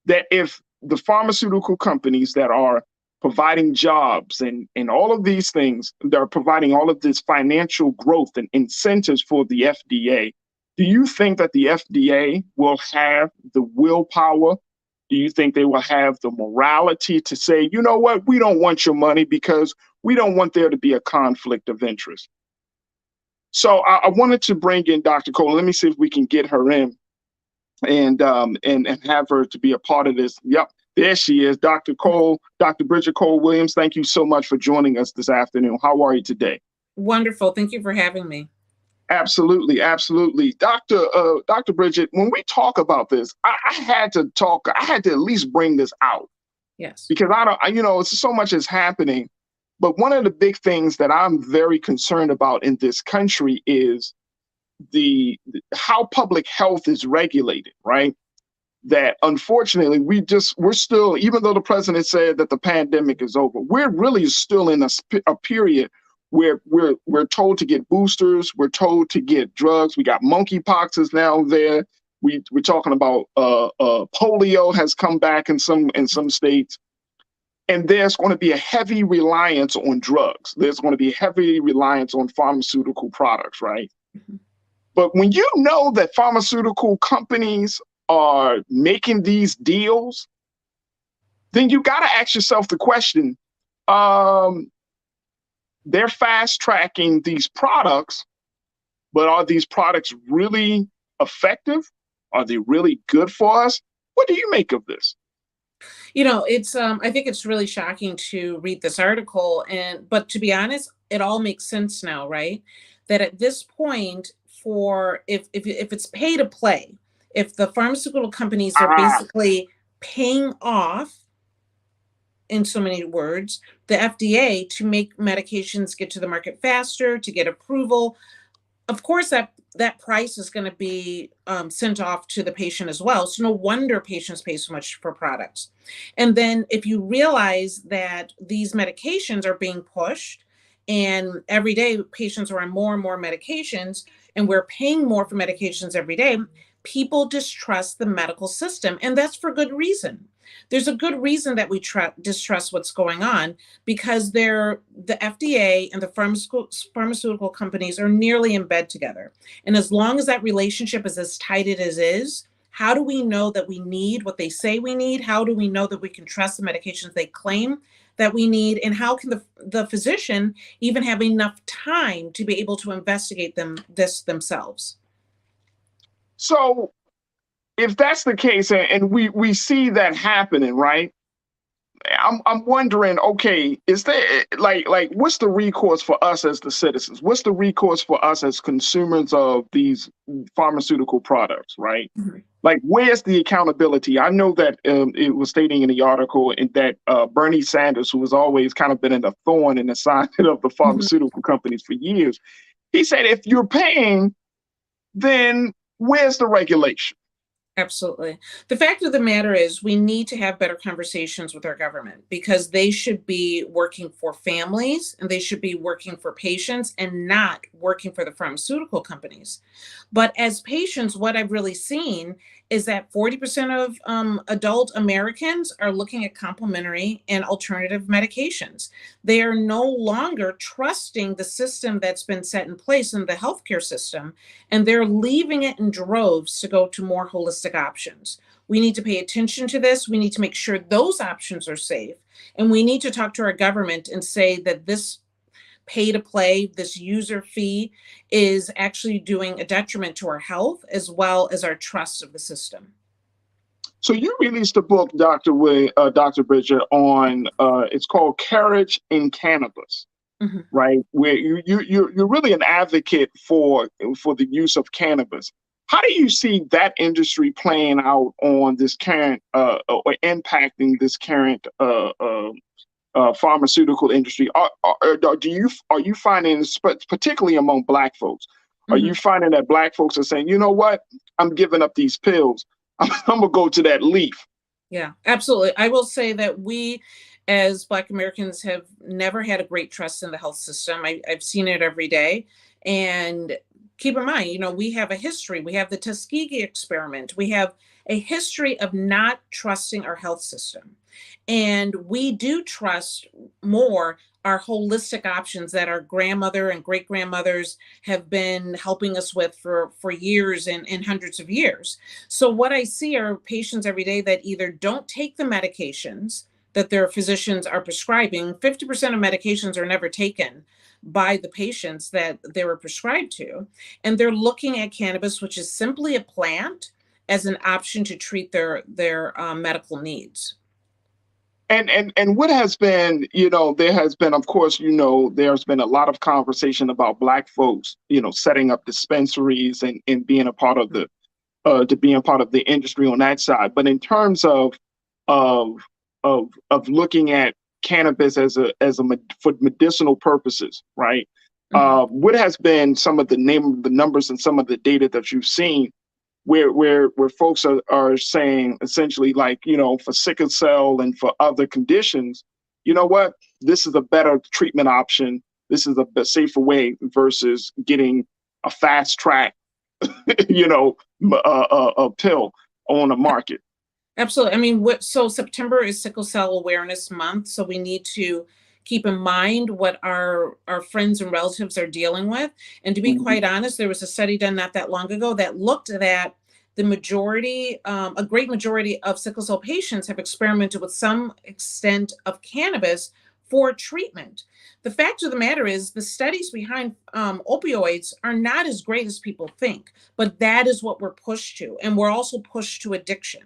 that if the pharmaceutical companies that are providing jobs and all of these things, they're providing all of this financial growth and incentives for the FDA, do you think that the FDA will have the willpower? Do you think they will have the morality to say, you know what, we don't want your money because we don't want there to be a conflict of interest? So I wanted to bring in Dr. Cole. Let me see if we can get her in and have her to be a part of this. Yep. There she is, Dr. Cole, Dr. Bridget Cole-Williams. Thank you so much for joining us this afternoon. How are you today? Wonderful. Thank you for having me. Absolutely, absolutely. Dr. Bridget, when we talk about this, I had to at least bring this out. Yes. Because so much is happening. But one of the big things that I'm very concerned about in this country is how public health is regulated, right? That unfortunately we're still, even though the president said that the pandemic is over, we're really still in a period where we're told to get boosters, we're told to get drugs. We got monkeypox is now there. We're talking about polio has come back in some states, and there's going to be a heavy reliance on drugs. There's going to be a heavy reliance on pharmaceutical products, right? Mm-hmm. But when you know that pharmaceutical companies are making these deals, then you got to ask yourself the question, they're fast tracking these products, but are these products really effective? Are they really good for us? What do you make of this? It's I think it's really shocking to read this article, but to be honest, it all makes sense now, right? That at this point, if it's pay to play, if the pharmaceutical companies are basically paying off, in so many words, the FDA to make medications get to the market faster, to get approval, of course that price is going to be sent off to the patient as well. So no wonder patients pay so much for products. And then if you realize that these medications are being pushed, and every day patients are on more and more medications, and we're paying more for medications every day, people distrust the medical system, and that's for good reason. There's a good reason that we distrust what's going on, because the FDA and the pharmaceutical companies are nearly in bed together. And as long as that relationship is as tight as it is, how do we know that we need what they say we need? How do we know that we can trust the medications they claim that we need? And how can the physician even have enough time to be able to investigate this themselves? So if that's the case, and we see that happening, right? I'm wondering, okay, is there like what's the recourse for us as the citizens? What's the recourse for us as consumers of these pharmaceutical products, right? Like, where's the accountability? I know that it was stating in the article that Bernie Sanders, who has always kind of been a thorn in the side of the pharmaceutical companies for years, he said, if you're paying, then where's the regulation? Absolutely. The fact of the matter is we need to have better conversations with our government because they should be working for families and they should be working for patients and not working for the pharmaceutical companies. But as patients, what I've really seen is that 40% of adult Americans are looking at complementary and alternative medications. They are no longer trusting the system that's been set in place in the healthcare system, and they're leaving it in droves to go to more holistic options. We need to pay attention to this. We need to make sure those options are safe. And we need to talk to our government and say that this pay to play, this user fee is actually doing a detriment to our health as well as our trust of the system. So you released a book, Dr. Bridget, on it's called Courage in Cannabis, right? Where you're really an advocate for the use of cannabis. How do you see that industry playing out on this current or impacting this current pharmaceutical industry? Are you finding, particularly among Black folks, are you finding that Black folks are saying, you know what, I'm giving up these pills, I'm gonna go to that leaf? Yeah, absolutely. I will say that we as Black Americans have never had a great trust in the health system. I've seen it every day. And keep in mind, we have a history. We have the Tuskegee experiment. We have a history of not trusting our health system. And we do trust more our holistic options that our grandmother and great grandmothers have been helping us with for years and hundreds of years. So what I see are patients every day that either don't take the medications that their physicians are prescribing. 50% of medications are never taken by the patients that they were prescribed to. And they're looking at cannabis, which is simply a plant, as an option to treat their medical needs. And what has been, there has been, of course, there's been a lot of conversation about Black folks, setting up dispensaries and being a part of the industry on that side. But in terms of looking at cannabis for medicinal purposes, right? What has been some of the numbers and some of the data that you've seen where folks are saying essentially, like, for sickle cell and for other conditions, you know what, this is a better treatment option. This is a safer way versus getting a fast track, a pill on the market. Absolutely. I mean, so September is Sickle Cell Awareness Month. So we need to keep in mind what our friends and relatives are dealing with. And to be quite honest, there was a study done not that long ago that looked at the majority, a great majority of sickle cell patients have experimented with some extent of cannabis for treatment. The fact of the matter is the studies behind opioids are not as great as people think, but that is what we're pushed to. And we're also pushed to addiction.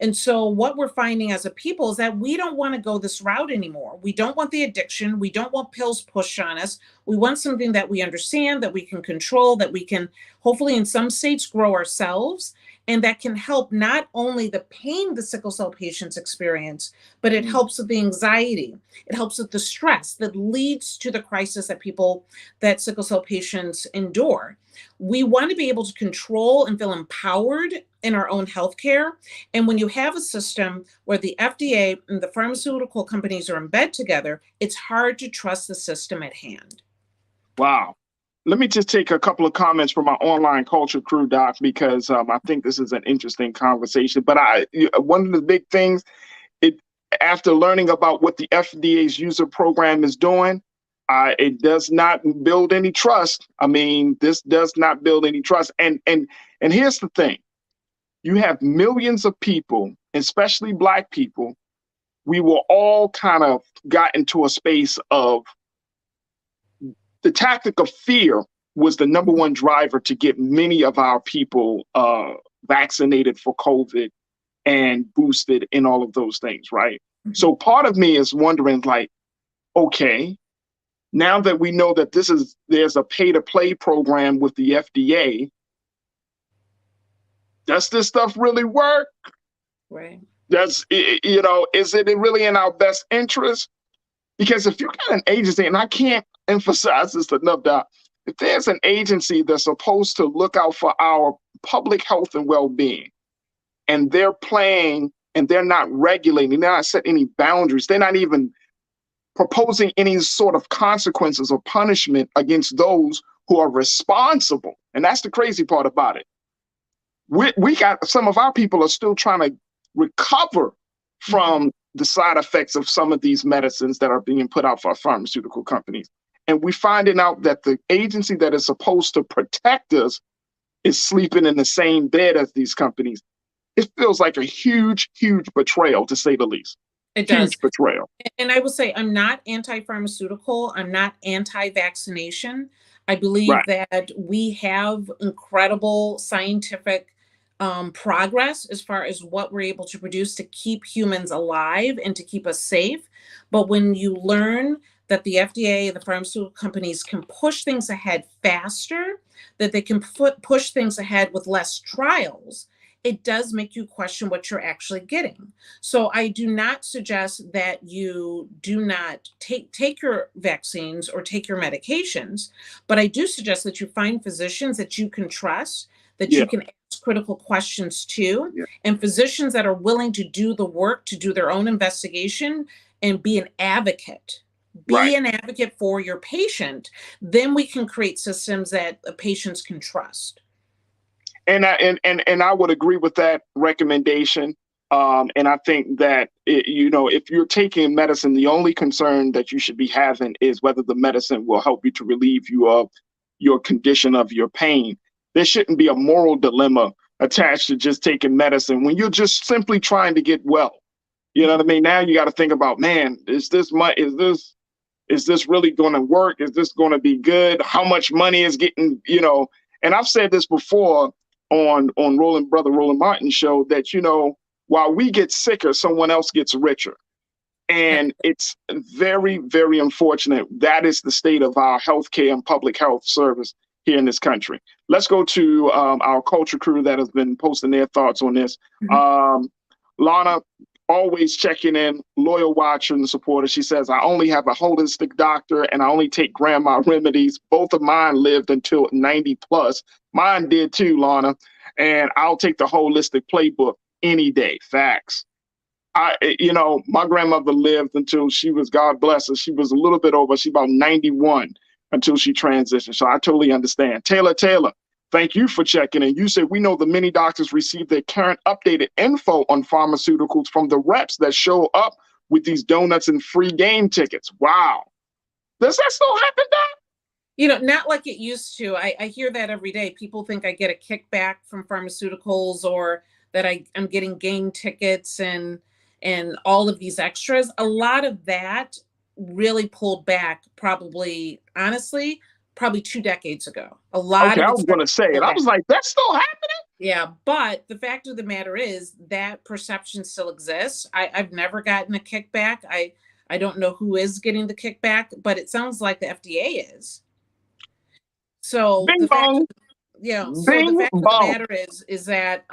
And so what we're finding as a people is that we don't want to go this route anymore. We don't want the addiction. We don't want pills pushed on us. We want something that we understand, that we can control, that we can hopefully in some states grow ourselves, and that can help not only the pain the sickle cell patients experience, but it helps with the anxiety. It helps with the stress that leads to the crisis that sickle cell patients endure. We want to be able to control and feel empowered in our own healthcare. And when you have a system where the FDA and the pharmaceutical companies are in bed together, it's hard to trust the system at hand. Wow. Let me just take a couple of comments from my online culture crew, Doc, because I think this is an interesting conversation. But one of the big things, after learning about what the FDA's user program is doing, it does not build any trust. I mean, this does not build any trust. And here's the thing. You have millions of people, especially Black people. We were all kind of got into a space of the tactic of fear was the number one driver to get many of our people vaccinated for COVID and boosted in all of those things, right? So part of me is wondering, like, okay, now that we know that there's a pay-to-play program with the FDA, does this stuff really work? Right. Is it really in our best interest? Because if you got an agency, and I can't emphasize this enough, Doc, if there's an agency that's supposed to look out for our public health and well-being, and they're playing and they're not regulating, they're not setting any boundaries, they're not even proposing any sort of consequences or punishment against those who are responsible. And that's the crazy part about it. We got some of our people are still trying to recover from the side effects of some of these medicines that are being put out for pharmaceutical companies. And we're finding out that the agency that is supposed to protect us is sleeping in the same bed as these companies. It feels like a huge, huge betrayal, to say the least. It does. Huge betrayal. And I will say, I'm not anti-pharmaceutical. I'm not anti-vaccination. I believe that we have incredible scientific progress as far as what we're able to produce to keep humans alive and to keep us safe. But when you learn that the FDA, the pharmaceutical companies can push things ahead faster, that they can push things ahead with less trials, it does make you question what you're actually getting. So I do not suggest that you do not take your vaccines or take your medications, but I do suggest that you find physicians that you can trust, that you can ask critical questions to, and physicians that are willing to do the work, to do their own investigation and be an advocate. Be an advocate for your patient. Then we can create systems that patients can trust. And I would agree with that recommendation. And I think that, if you're taking medicine, the only concern that you should be having is whether the medicine will help you to relieve you of your condition, of your pain. There shouldn't be a moral dilemma attached to just taking medicine when you're just simply trying to get well. You know what I mean? Now you got to think about, man, is this really going to work? Is this going to be good? How much money is getting, and I've said this before on Roland Martin's show, that, while we get sicker, someone else gets richer. And it's very, very unfortunate. That is the state of our healthcare and public health service here in this country. Let's go to our culture crew that has been posting their thoughts on this. Lana, always checking in, loyal watcher and supporter. She says, I only have a holistic doctor and I only take grandma remedies. Both of mine lived until 90 plus. Mine did too, Lana. And I'll take the holistic playbook any day. Facts. My grandmother lived until she was, God bless her, she was a little bit over, she about 91 until she transitioned. So I totally understand. Taylor, thank you for checking in. You said, we know the many doctors receive their current updated info on pharmaceuticals from the reps that show up with these donuts and free game tickets. Wow. Does that still happen, Doc? Not like it used to. I hear that every day. People think I get a kickback from pharmaceuticals, or that I'm getting game tickets and all of these extras. A lot of that really pulled back probably 2 decades ago. A lot of I was going to say it. I was like, that's still happening? Yeah, but the fact of the matter is that perception still exists. I've never gotten a kickback. I don't know who is getting the kickback, but it sounds like the FDA is. So the fact of the matter is that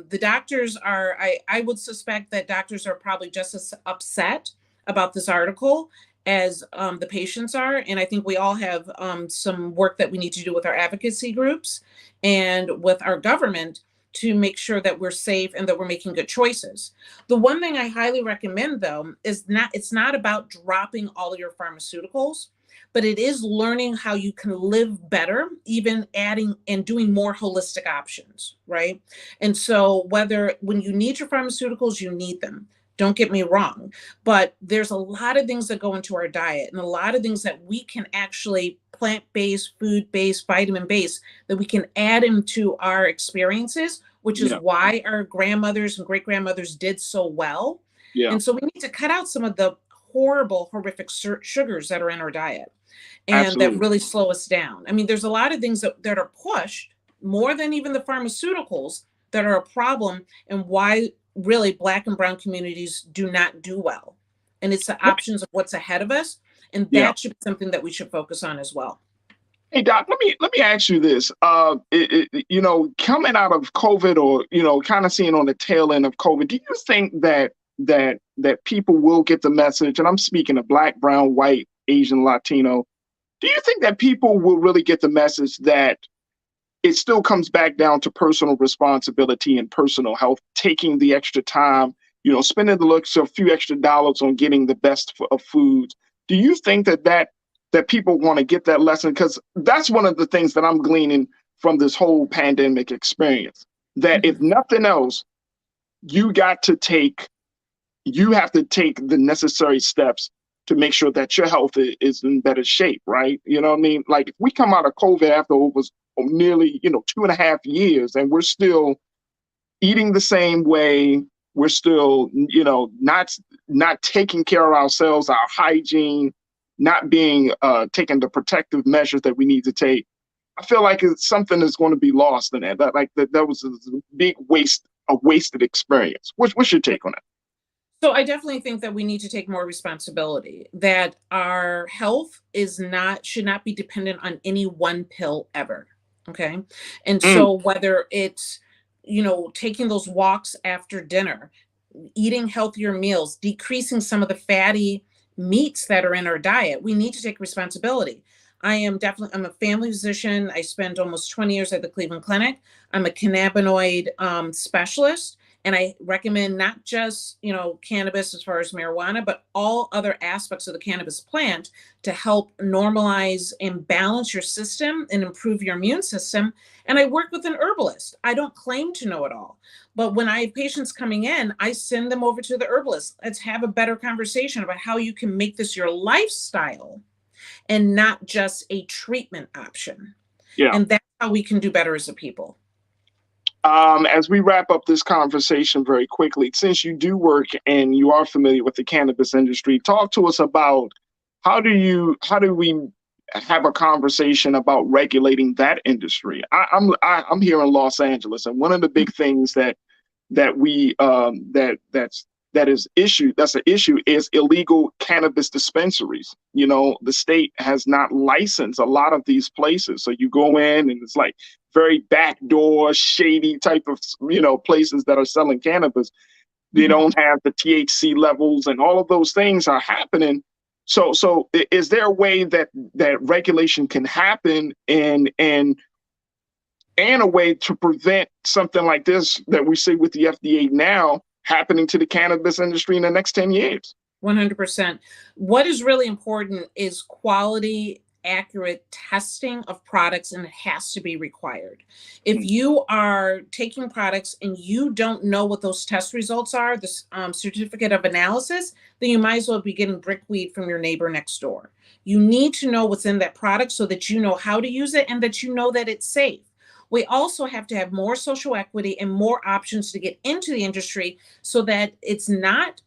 the doctors are, I would suspect that doctors are probably just as upset about this article as the patients are. And I think we all have some work that we need to do with our advocacy groups and with our government to make sure that we're safe and that we're making good choices. The one thing I highly recommend, though, is it's not about dropping all of your pharmaceuticals, but it is learning how you can live better, even adding and doing more holistic options, right? And so when you need your pharmaceuticals, you need them. Don't get me wrong, but there's a lot of things that go into our diet and a lot of things that we can actually plant-based, food-based, vitamin-based, that we can add into our experiences, which is why our grandmothers and great-grandmothers did so well. Yeah. And so we need to cut out some of the horrific sugars that are in our diet and that really slow us down. I mean, there's a lot of things that are pushed more than even the pharmaceuticals that are a problem and why really Black and brown communities do not do well. And it's the options of what's ahead of us. And that should be something that we should focus on as well. Hey Doc, let me ask you this. You know, coming out of COVID, or you know, kind of seeing on the tail end of COVID, do you think that people will get the message? And I'm speaking of Black, brown, white, Asian, Latino. Do you think that people will really get the message that it still comes back down to personal responsibility and personal health, taking the extra time, you know, spending a few extra dollars on getting the best of foods? Do you think that people want to get that lesson? Because that's one of the things that I'm gleaning from this whole pandemic experience, that if nothing else, you have to take the necessary steps to make sure that your health is in better shape, right? You know what I mean? Like if we come out of COVID after it was nearly, 2.5 years, and we're still eating the same way, we're still, not taking care of ourselves, our hygiene, not being taking the protective measures that we need to take. I feel like something is going to be lost in that. That was a big wasted experience. What's your take on that? So I definitely think that we need to take more responsibility, that our health should not be dependent on any one pill ever. Okay. And so whether it's, taking those walks after dinner, eating healthier meals, decreasing some of the fatty meats that are in our diet, we need to take responsibility. I'm a family physician. I spent almost 20 years at the Cleveland Clinic. I'm a cannabinoid specialist. And I recommend not just, cannabis as far as marijuana, but all other aspects of the cannabis plant to help normalize and balance your system and improve your immune system. And I work with an herbalist. I don't claim to know it all, but when I have patients coming in, I send them over to the herbalist. Let's have a better conversation about how you can make this your lifestyle and not just a treatment option. Yeah. And that's how we can do better as a people. As we wrap up this conversation very quickly, since you do work and you are familiar with the cannabis industry, talk to us about how do we have a conversation about regulating that industry? I'm here in Los Angeles, and one of the big things that's an issue is illegal cannabis dispensaries. The state has not licensed a lot of these places, so you go in and it's like very backdoor, shady type of places that are selling cannabis. They don't have the THC levels, and all of those things are happening. So is there a way that regulation can happen and a way to prevent something like this that we see with the FDA now happening to the cannabis industry in the next 10 years? 100%. What is really important is quality, accurate testing of products, and it has to be required. If you are taking products and you don't know what those test results are, the certificate of analysis, then you might as well be getting brickweed from your neighbor next door. You need to know what's in that product so that you know how to use it and that you know that it's safe. We also have to have more social equity and more options to get into the industry so that it's not,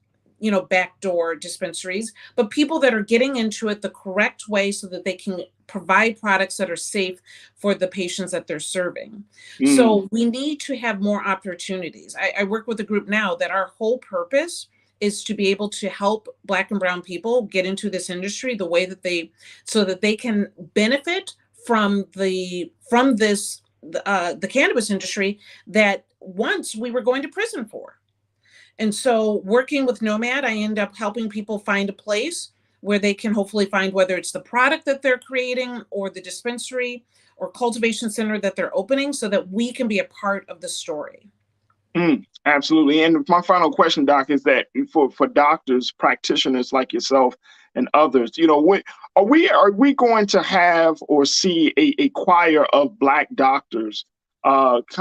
backdoor dispensaries, but people that are getting into it the correct way so that they can provide products that are safe for the patients that they're serving. So we need to have more opportunities. I work with a group now that our whole purpose is to be able to help Black and brown people get into this industry the way that so that they can benefit from the cannabis industry that once we were going to prison for. And so working with Nomad, I end up helping people find a place where they can hopefully find whether it's the product that they're creating or the dispensary or cultivation center that they're opening so that we can be a part of the story. Absolutely. And my final question, Doc, is that for doctors, practitioners like yourself and others, are we going to have or see a choir of Black doctors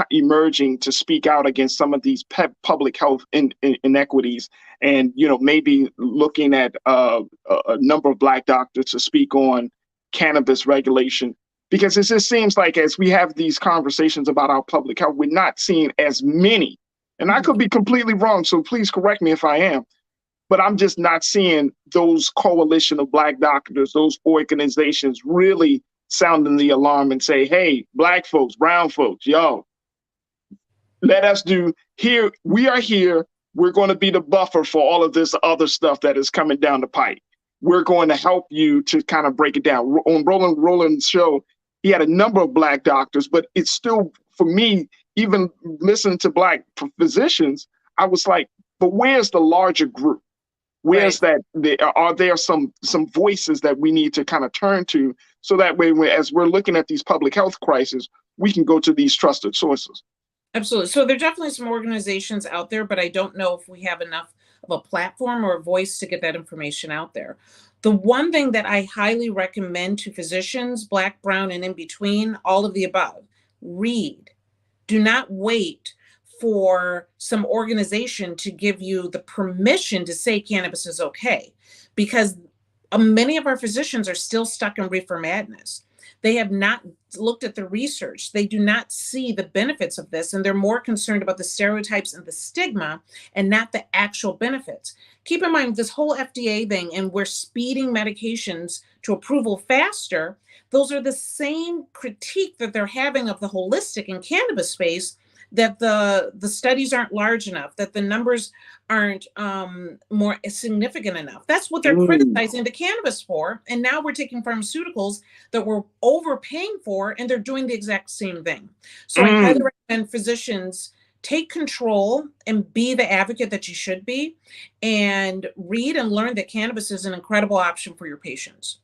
emerging to speak out against some of these public health inequities, and maybe looking at a number of Black doctors to speak on cannabis regulation? Because it just seems like as we have these conversations about our public health, we're not seeing as many, and I could be completely wrong, so please correct me if I am, but I'm just not seeing those coalition of Black doctors, those organizations really sounding the alarm and say, hey, Black folks, brown folks, yo, let us do here. We are here. We're going to be the buffer for all of this other stuff that is coming down the pipe. We're going to help you to kind of break it down. On Roland's show, he had a number of Black doctors, but it's still, for me, even listening to Black physicians, I was like, but where's the larger group? Where's that? Are there some voices that we need to kind of turn to, so that way, as we're looking at these public health crises, we can go to these trusted sources? Absolutely. So there are definitely some organizations out there, but I don't know if we have enough of a platform or a voice to get that information out there. The one thing that I highly recommend to physicians, Black, brown, and in between, all of the above, read. Do not wait for some organization to give you the permission to say cannabis is okay, because many of our physicians are still stuck in reefer madness. They have not looked at the research. They do not see the benefits of this, and they're more concerned about the stereotypes and the stigma and not the actual benefits. Keep in mind, this whole FDA thing, and we're speeding medications to approval faster, those are the same critique that they're having of the holistic and cannabis space, that the studies aren't large enough, that the numbers aren't more significant enough. That's what they're criticizing the cannabis for. And now we're taking pharmaceuticals that we're overpaying for, and they're doing the exact same thing. So I highly recommend physicians take control and be the advocate that you should be, and read and learn that cannabis is an incredible option for your patients.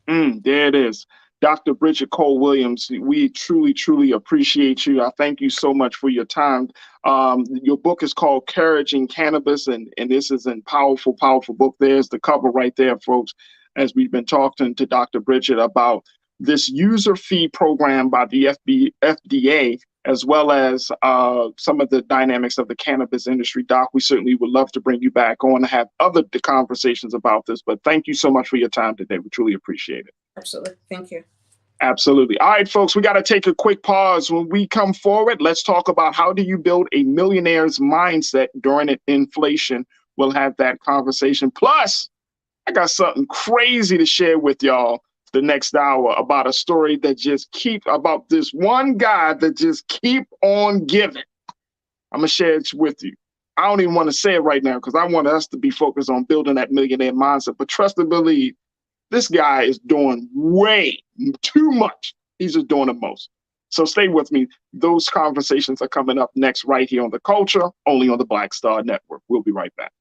There it is. Dr. Bridget Cole-Williams, we truly, truly appreciate you. I thank you so much for your time. Your book is called Courage in Cannabis, and this is a powerful, powerful book. There's the cover right there, folks, as we've been talking to Dr. Bridget about this user fee program by the FDA, as well as some of the dynamics of the cannabis industry. Doc, we certainly would love to bring you back on to have other conversations about this, but thank you so much for your time today. We truly appreciate it. Absolutely. Thank you. Absolutely. All right, folks, we got to take a quick pause. When we come forward, let's talk about how do you build a millionaire's mindset during inflation. We'll have that conversation. Plus, I got something crazy to share with y'all the next hour about a story that about this one guy that just keep on giving. I'm going to share it with you. I don't even want to say it right now because I want us to be focused on building that millionaire mindset. But trust and believe, this guy is doing way too much. He's just doing the most. So stay with me. Those conversations are coming up next right here on The Culture, only on the Black Star Network. We'll be right back.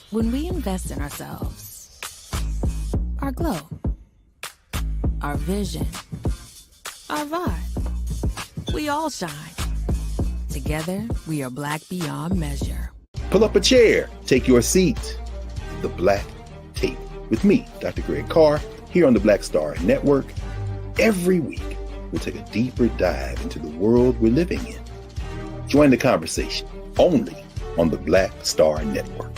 When we invest in ourselves, our glow, our vision, our vibe, we all shine. Together, we are Black beyond measure. Pull up a chair, take your seat. The Black Tape with me, Dr. Greg Carr, here on the Black Star Network. Every week, we'll take a deeper dive into the world we're living in. Join the conversation only on the Black Star Network.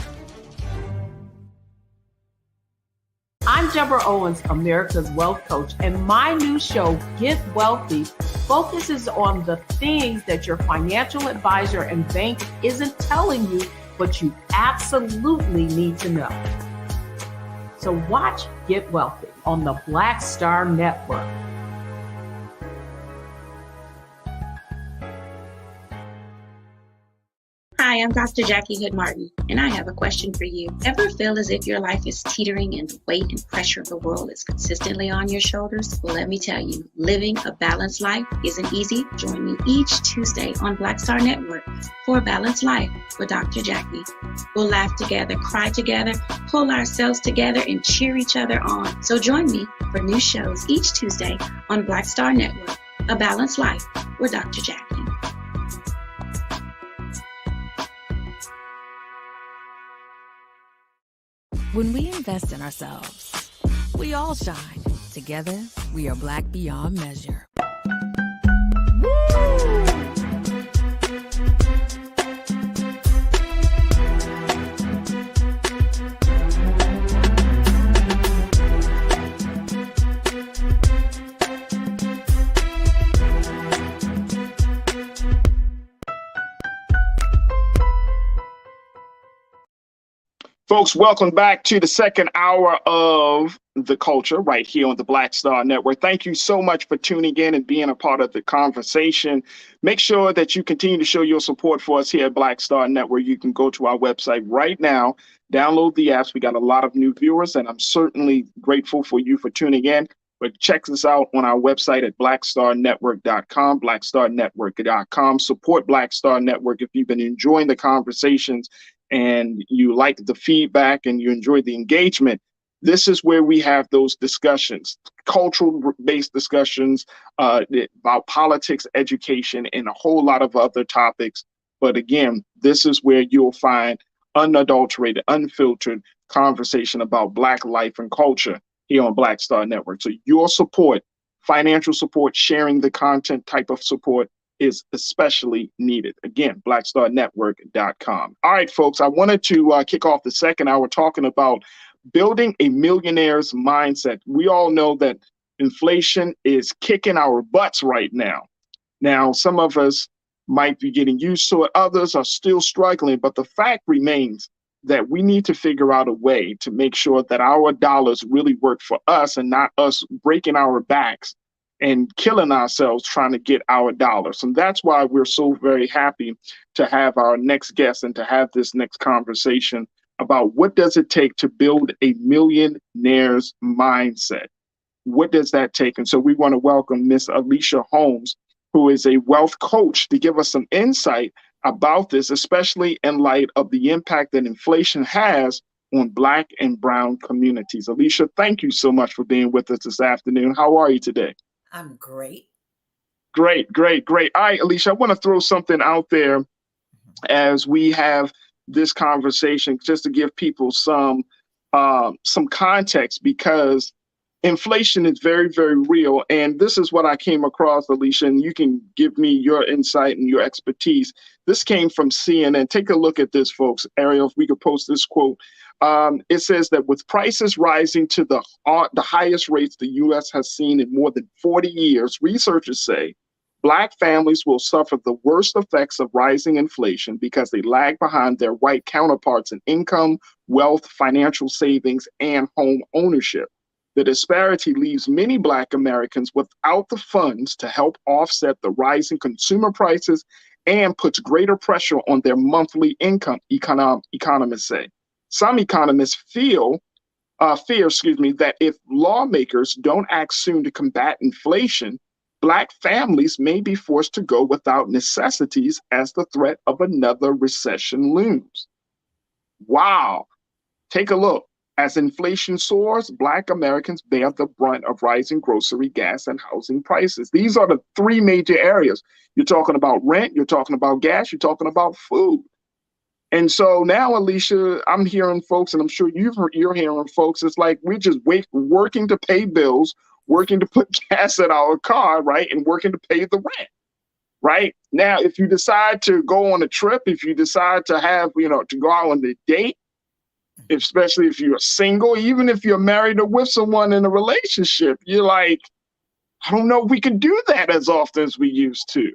I'm Deborah Owens, America's Wealth Coach, and my new show, Get Wealthy, focuses on the things that your financial advisor and bank isn't telling you, but you absolutely need to know. So watch Get Wealthy on the Black Star Network. Hi, I'm Dr. Jackie Hood Martin, and I have a question for you. Ever feel as if your life is teetering and the weight and pressure of the world is consistently on your shoulders? Well, let me tell you, living a balanced life isn't easy. Join me each Tuesday on Black Star Network for a Balanced Life with Dr. Jackie. We'll laugh together, cry together, pull ourselves together, and cheer each other on. So join me for new shows each Tuesday on Black Star Network, A Balanced Life with Dr. Jackie. When we invest in ourselves, we all shine. Together, we are Black beyond measure. Folks, welcome back to the second hour of The Culture right here on the Black Star Network. Thank you so much for tuning in and being a part of the conversation. Make sure that you continue to show your support for us here at Black Star Network. You can go to our website right now, download the apps. We got a lot of new viewers, and I'm certainly grateful for you for tuning in. But check us out on our website at blackstarnetwork.com, blackstarnetwork.com. Support Black Star Network if you've been enjoying the conversations and you like the feedback and you enjoy the engagement. This is where we have those discussions, cultural-based discussions about politics, education, and a whole lot of other topics. But again, this is where you'll find unadulterated, unfiltered conversation about Black life and culture here on Black Star Network. So your support, financial support, sharing the content type of support is especially needed. Again, blackstarnetwork.com. All right, folks, I wanted to kick off the second hour talking about building a millionaire's mindset. We all know that inflation is kicking our butts right now. Now, some of us might be getting used to it. Others are still struggling, but the fact remains that we need to figure out a way to make sure that our dollars really work for us and not us breaking our backs and killing ourselves trying to get our dollars. And that's why we're so very happy to have our next guest and to have this next conversation about what does it take to build a millionaire's mindset? What does that take? And so we want to welcome Miss Alicia Holmes, who is a wealth coach, to give us some insight about this, especially in light of the impact that inflation has on Black and brown communities. Alicia, thank you so much for being with us this afternoon. How are you today? I'm great. Great. All right, Alicia, I want to throw something out there as we have this conversation, just to give people some context, because inflation is very, very real. And this is what I came across, Alicia, and you can give me your insight and your expertise. This came from CNN. Take a look at this, folks. Ariel, if we could post this quote. It says that with prices rising to the highest rates the U.S. has seen in more than 40 years, researchers say Black families will suffer the worst effects of rising inflation because they lag behind their white counterparts in income, wealth, financial savings, and home ownership. The disparity leaves many Black Americans without the funds to help offset the rising consumer prices and puts greater pressure on their monthly income, economists say. Some economists fear that if lawmakers don't act soon to combat inflation, Black families may be forced to go without necessities as the threat of another recession looms. Wow. Take a look. As inflation soars, Black Americans bear the brunt of rising grocery, gas, and housing prices. These are the three major areas. You're talking about rent, you're talking about gas, you're talking about food. And so now, Alicia, I'm hearing folks, and I'm sure you're hearing folks, it's like we're just working to pay bills, working to put gas in our car, right? And working to pay the rent, right? Now, if you decide to go on a trip, if you decide to have, to go out on a date, especially if you're single, even if you're married or with someone in a relationship, you're like, I don't know if we can do that as often as we used to.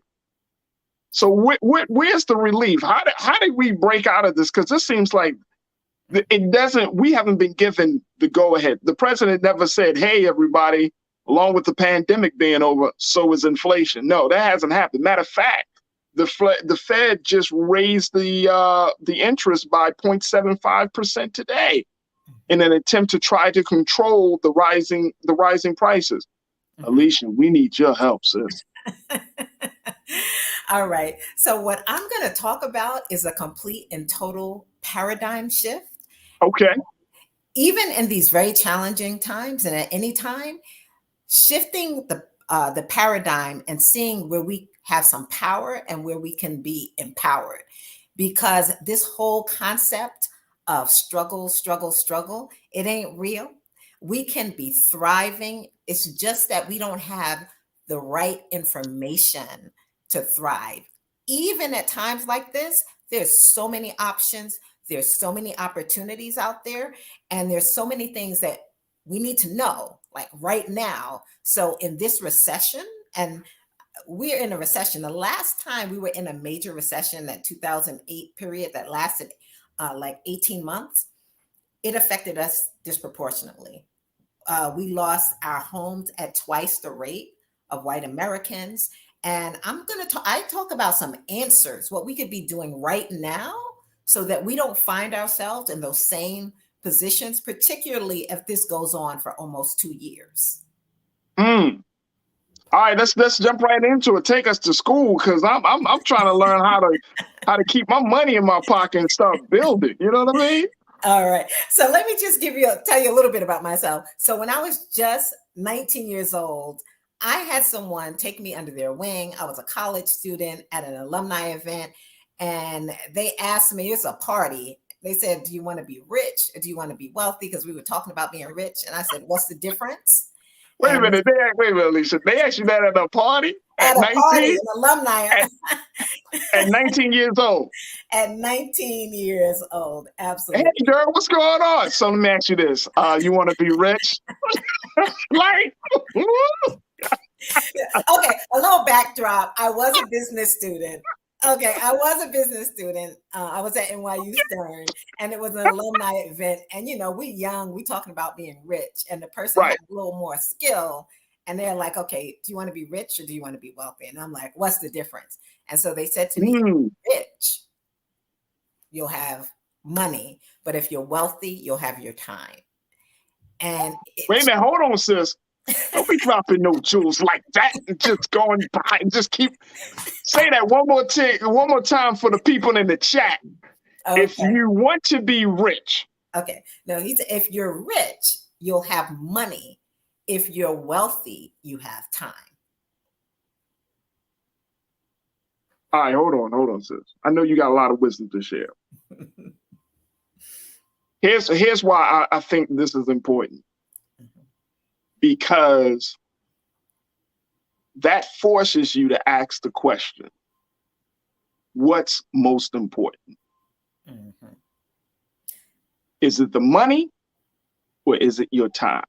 So where's the relief? How did we break out of this? Because this seems like we haven't been given the go ahead. The president never said, hey, everybody, along with the pandemic being over, so is inflation. No, that hasn't happened. Matter of fact, the Fed just raised the interest by 0.75% today in an attempt to try to control the rising prices. Mm-hmm. Alicia, we need your help, sis. All right. So what I'm going to talk about is a complete and total paradigm shift. Okay. Even in these very challenging times and at any time, shifting the paradigm and seeing where we have some power and where we can be empowered. Because this whole concept of struggle, it ain't real. We can be thriving. It's just that we don't have the right information to thrive. Even at times like this, there's so many options. There's so many opportunities out there. And there's so many things that we need to know, like right now. So in this recession, and we're in a recession. The last time we were in a major recession, that 2008 period that lasted like 18 months, it affected us disproportionately. We lost our homes at twice the rate of white Americans. And I talk about some answers, what we could be doing right now so that we don't find ourselves in those same positions, particularly if this goes on for almost 2 years. All right, let's jump right into it. Take us to school, because I'm trying to learn how to keep my money in my pocket and start building. You know what I mean? All right. So let me just tell you a little bit about myself. So when I was just 19 years old, I had someone take me under their wing. I was a college student at an alumni event, and they asked me, it's a party. They said, do you want to be rich or do you want to be wealthy? Because we were talking about being rich. And I said, what's the difference? Wait a minute, Alicia. They asked you that at a party at 19? Party, an alumni. At 19 years old. At 19 years old, absolutely. Hey, girl, what's going on? So let me ask you this. You want to be rich? Like, okay, a little backdrop. I was a business student. Okay, I was a business student. I was at NYU Stern, and it was an alumni event. And, we young, we talking about being rich. And the person had a little more skill. And they're like, okay, do you want to be rich or do you want to be wealthy? And I'm like, what's the difference? And so they said to me, rich, you'll have money. But if you're wealthy, you'll have your time. And wait a minute, hold on, sis. Don't be dropping no jewels like that and just going by and just keep say that one more time for the people in the chat. Okay. If you want to be rich. Okay. No, he said if you're rich, you'll have money. If you're wealthy, you have time. All right, hold on, sis. I know you got a lot of wisdom to share. Here's why I think this is important. Because that forces you to ask the question, what's most important? Mm-hmm. Is it the money or is it your time?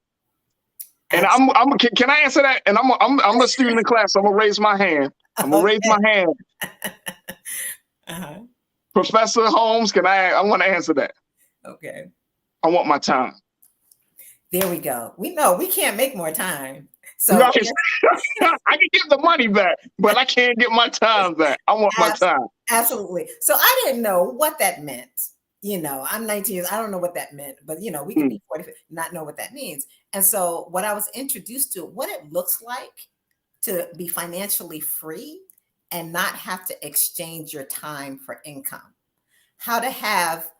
And can I answer that? And I'm a student in class, so I'm gonna raise my hand. I'm gonna raise my hand. Professor Holmes, I want to answer that. Okay. I want my time. There we go. We know we can't make more time. So I can get the money back, but I can't get my time back. I want my time. Absolutely. So I didn't know what that meant. I'm 19 years. I don't know what that meant, but we can be 40, not know what that means. And so what I was introduced to, what it looks like to be financially free and not have to exchange your time for income, how to have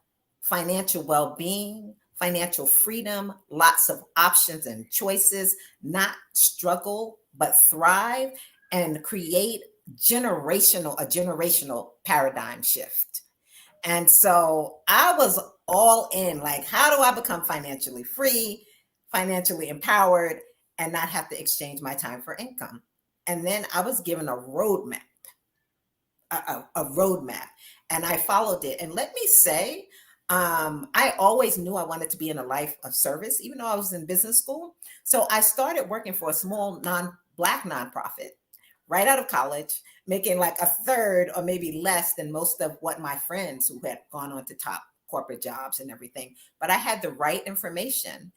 financial well-being, financial freedom, lots of options and choices, not struggle, but thrive and create a generational paradigm shift. And so I was all in, like, how do I become financially free, financially empowered, and not have to exchange my time for income? And then I was given a roadmap, and I followed it. And let me say, I always knew I wanted to be in a life of service, even though I was in business school. So I started working for a small Black nonprofit right out of college, making like a third or maybe less than most of what my friends who had gone on to top corporate jobs and everything. But I had the right information.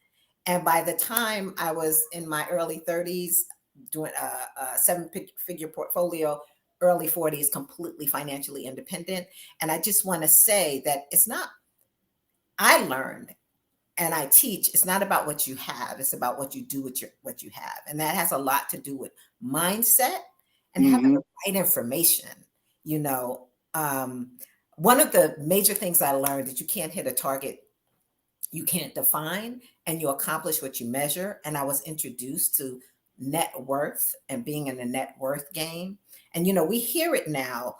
And by the time I was in my early 30s, doing a 7-figure portfolio, early 40s, completely financially independent. And I just want to say that I learned and I teach, it's not about what you have, it's about what you do with what you have. And that has a lot to do with mindset and having the right information. One of the major things I learned that you can't hit a target you can't define, and you accomplish what you measure. And I was introduced to net worth and being in the net worth game. And, we hear it now,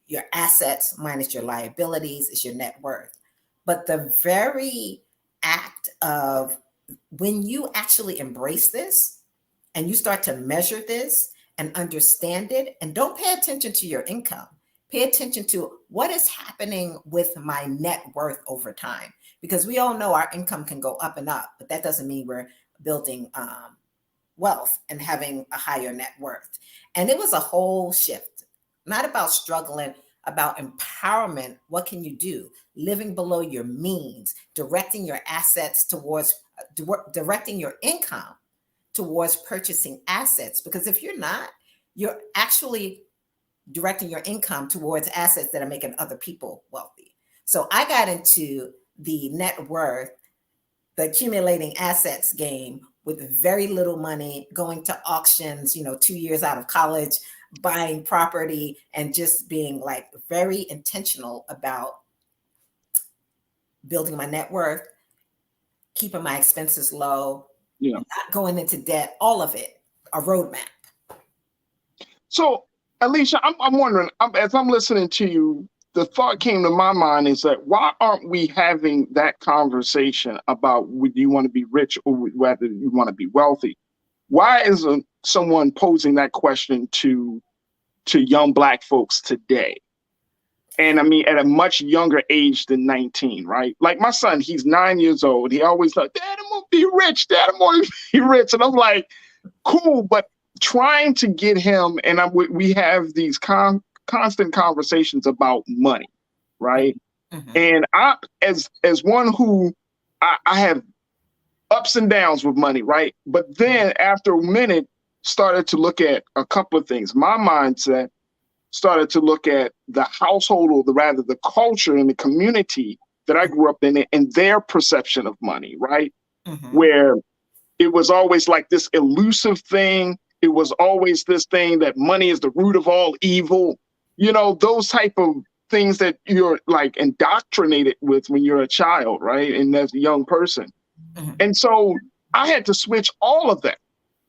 your assets minus your liabilities is your net worth. But the very act of when you actually embrace this and you start to measure this and understand it, and don't pay attention to your income, pay attention to what is happening with my net worth over time. Because we all know our income can go up and up, but that doesn't mean we're building wealth and having a higher net worth. And it was a whole shift, not about struggling about empowerment. What can you do? Living below your means, directing your assets towards, directing your income towards purchasing assets. Because if you're not, you're actually directing your income towards assets that are making other people wealthy. So I got into the net worth, the accumulating assets game with very little money, going to auctions, 2 years out of college, buying property, and just being like very intentional about building my net worth, keeping my expenses low, not going into debt, all of it, a roadmap. So, Alicia, I'm wondering, as I'm listening to you, the thought came to my mind is that why aren't we having that conversation about would you want to be rich or whether you want to be wealthy? Why isn't someone posing that question to young Black folks today? And I mean, at a much younger age than 19, right? Like my son, he's 9 years old. He always like, Dad, I'm gonna be rich. Dad, I'm gonna be rich. And I'm like, cool, but trying to get him, and we have these constant conversations about money, right? Mm-hmm. And I, as one who I have ups and downs with money, right? But then after a minute, started to look at a couple of things. My mindset started to look at the household, or rather the culture and the community that I grew up in and their perception of money, right? Mm-hmm. Where it was always like this elusive thing. It was always this thing that money is the root of all evil. Those type of things that you're like indoctrinated with when you're a child, right? And as a young person. Mm-hmm. And so I had to switch all of that.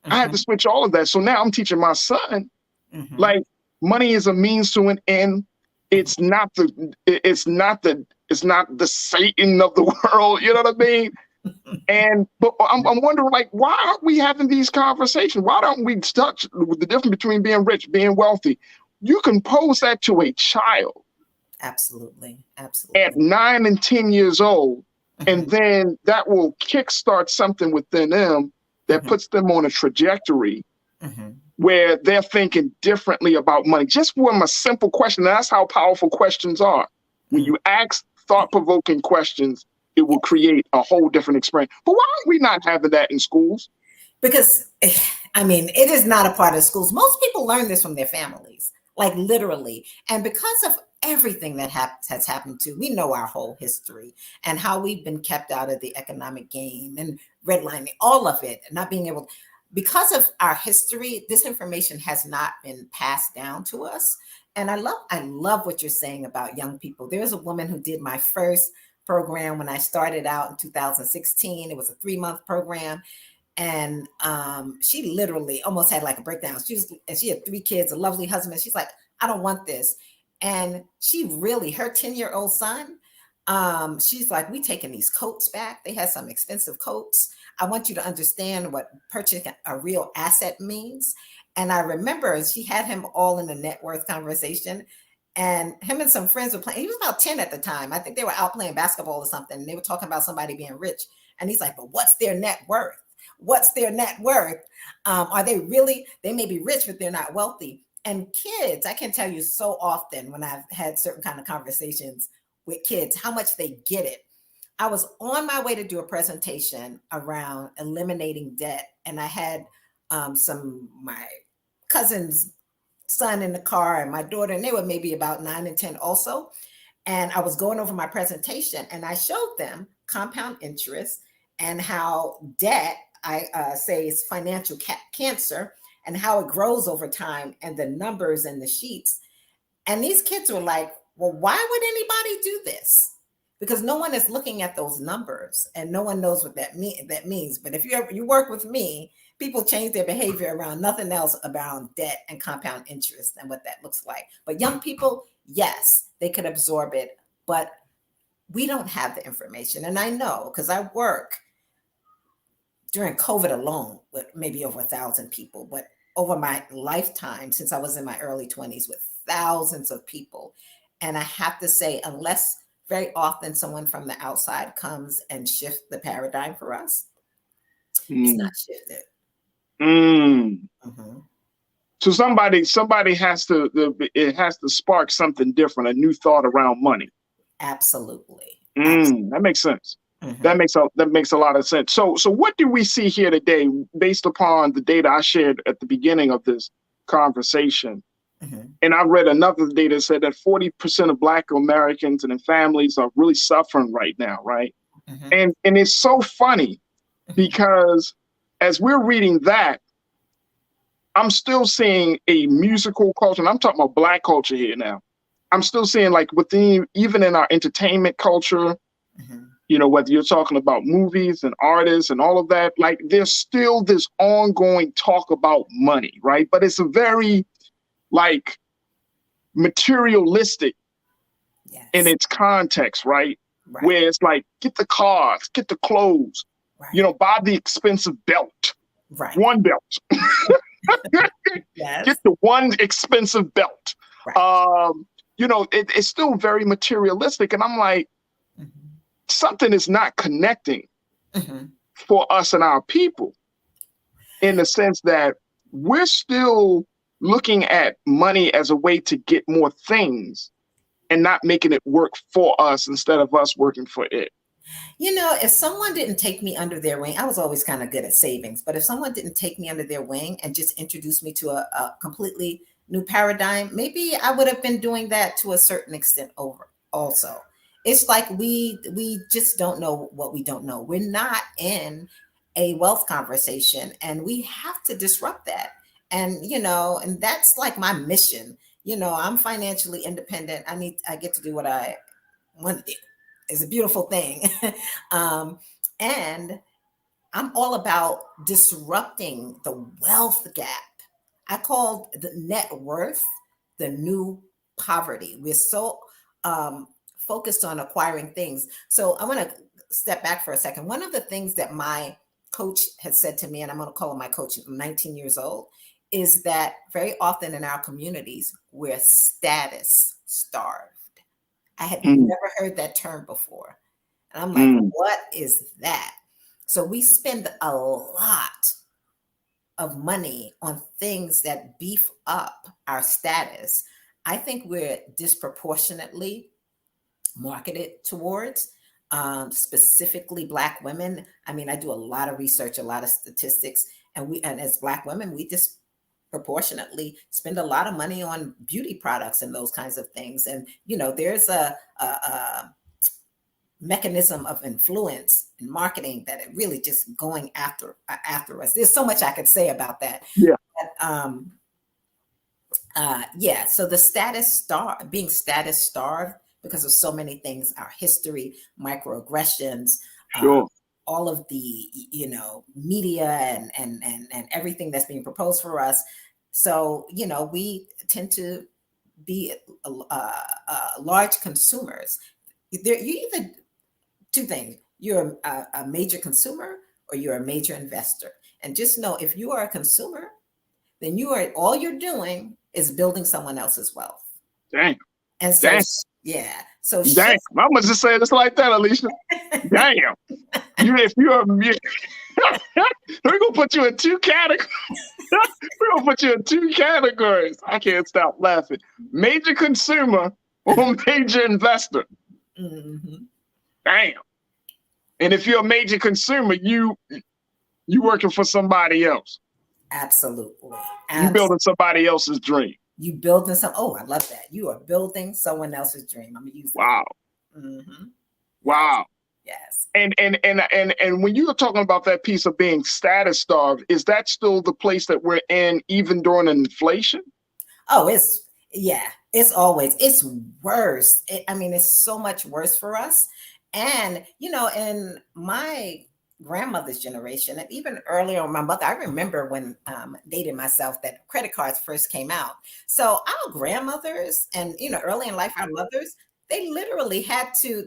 Mm-hmm. I had to switch all of that. So now I'm teaching my son, mm-hmm. like, money is a means to an end. It's not the Satan of the world. You know what I mean? But I'm wondering, like, why aren't we having these conversations? Why don't we touch the difference between being rich, being wealthy? You can pose that to a child. Absolutely. At 9 and 10 years old. Mm-hmm. And then that will kickstart something within them that mm-hmm. puts them on a trajectory mm-hmm. where they're thinking differently about money. Just from a simple question. That's how powerful questions are. When you ask thought-provoking questions, it will create a whole different experience. But why are we not having that in schools? Because, it is not a part of schools. Most people learn this from their families, like literally. And because of everything that has happened we know our whole history and how we've been kept out of the economic game and redlining, all of it, and not being able, because of our history, this information has not been passed down to us. And I love what you're saying about young people. There's a woman who did my first program when I started out in 2016. It was a 3-month program. And she literally almost had like a breakdown. She had 3 kids, a lovely husband. She's like, I don't want this. And she really, her 10-year-old son, she's like, we taking these coats back. They had some expensive coats. I want you to understand what purchasing a real asset means. And I remember she had him all in the net worth conversation, and him and some friends were playing. He was about 10 at the time. I think they were out playing basketball or something. And they were talking about somebody being rich. And he's like, but what's their net worth? What's their net worth? Are they really, they may be rich, but they're not wealthy. And kids, I can tell you so often when I've had certain kind of conversations with kids, how much they get it. I was on my way to do a presentation around eliminating debt. And I had my cousin's son in the car and my daughter, and they were maybe about 9 and 10 also. And I was going over my presentation and I showed them compound interest and how debt, I say, is financial cancer, and how it grows over time, and the numbers and the sheets. And these kids were like, well, why would anybody do this? Because no one is looking at those numbers and no one knows what that means. But if you work with me, people change their behavior around nothing else around debt and compound interest and what that looks like. But young people, yes, they could absorb it, but we don't have the information. And I know, because I work during COVID alone with maybe over 1,000 people, but over my lifetime, since I was in my early 20s, with thousands of people. And I have to say, unless very often someone from the outside comes and shifts the paradigm for us, it's not shifted. Mm. Mm-hmm. So somebody has to, it has to spark something different, a new thought around money. Absolutely. That makes sense. That makes a lot of sense. So what do we see here today based upon the data I shared at the beginning of this conversation? And I read another data that said that 40% of Black Americans and their families are really suffering right now, right? And it's so funny because as we're reading that, I'm still seeing a musical culture, and I'm talking about Black culture here now. I'm still seeing like within, even in our entertainment culture, you know, whether you're talking about movies and artists and all of that, like there's still this ongoing talk about money, right? But it's a very like materialistic in its context, right? Where it's like, get the cars, get the clothes, you know, buy the expensive belt, one belt. Get the one expensive belt. You know, it's still very materialistic. And I'm like, something is not connecting for us and our people in the sense that we're still looking at money as a way to get more things and not making it work for us instead of us working for it. You know, if someone didn't take me under their wing, I was always kind of good at savings, but if someone didn't take me under their wing and just introduce me to a completely new paradigm, maybe I would have been doing that to a certain extent over also. It's like we just don't know what we don't know. We're not in a wealth conversation and we have to disrupt that. And, you know, and that's like my mission. You know, I'm financially independent. I get to do what I want to do. It's a beautiful thing. And I'm all about disrupting the wealth gap. I call the net worth the new poverty. We're so focused on acquiring things. So I want to step back for a second. One of the things that my coach has said to me, and I'm going to call him my coach, I'm 19 years old, is that very often in our communities, we're status starved. I had never heard that term before. And I'm like, what is that? So we spend a lot of money on things that beef up our status. I think we're disproportionately marketed towards, specifically Black women. I mean, I do a lot of research, a lot of statistics, and as Black women, we disproportionately spend a lot of money on beauty products and those kinds of things. And, you know, there's a mechanism of influence in marketing that it really just going after us. There's so much I could say about that. Yeah. But, so the being status starved because of so many things, our history, microaggressions, all of the, you know, media and everything that's being proposed for us. So, you know, we tend to be large consumers. You either two things, you're a major consumer or you're a major investor. And just know if you are a consumer, then all you're doing is building someone else's wealth. Dang. And so, Dang. yeah. So dang. I must just say this like that, Alicia. Damn. We're gonna put you in two categories. We're gonna put you in two categories. I can't stop laughing. Major consumer or major investor. Damn. And if you're a major consumer, you working for somebody else. Absolutely. You building somebody else's dream. You building I love that. You are building someone else's dream. I'm gonna use that. Wow. Wow. Yes. And when you were talking about that piece of being status starved, is that still the place that we're in even during inflation? Oh, it's always, it's worse. It's so much worse for us. And, you know, in my grandmother's generation, and even earlier, my mother, I remember when dating myself that credit cards first came out. So our grandmothers and, you know, early in life, our mothers, they literally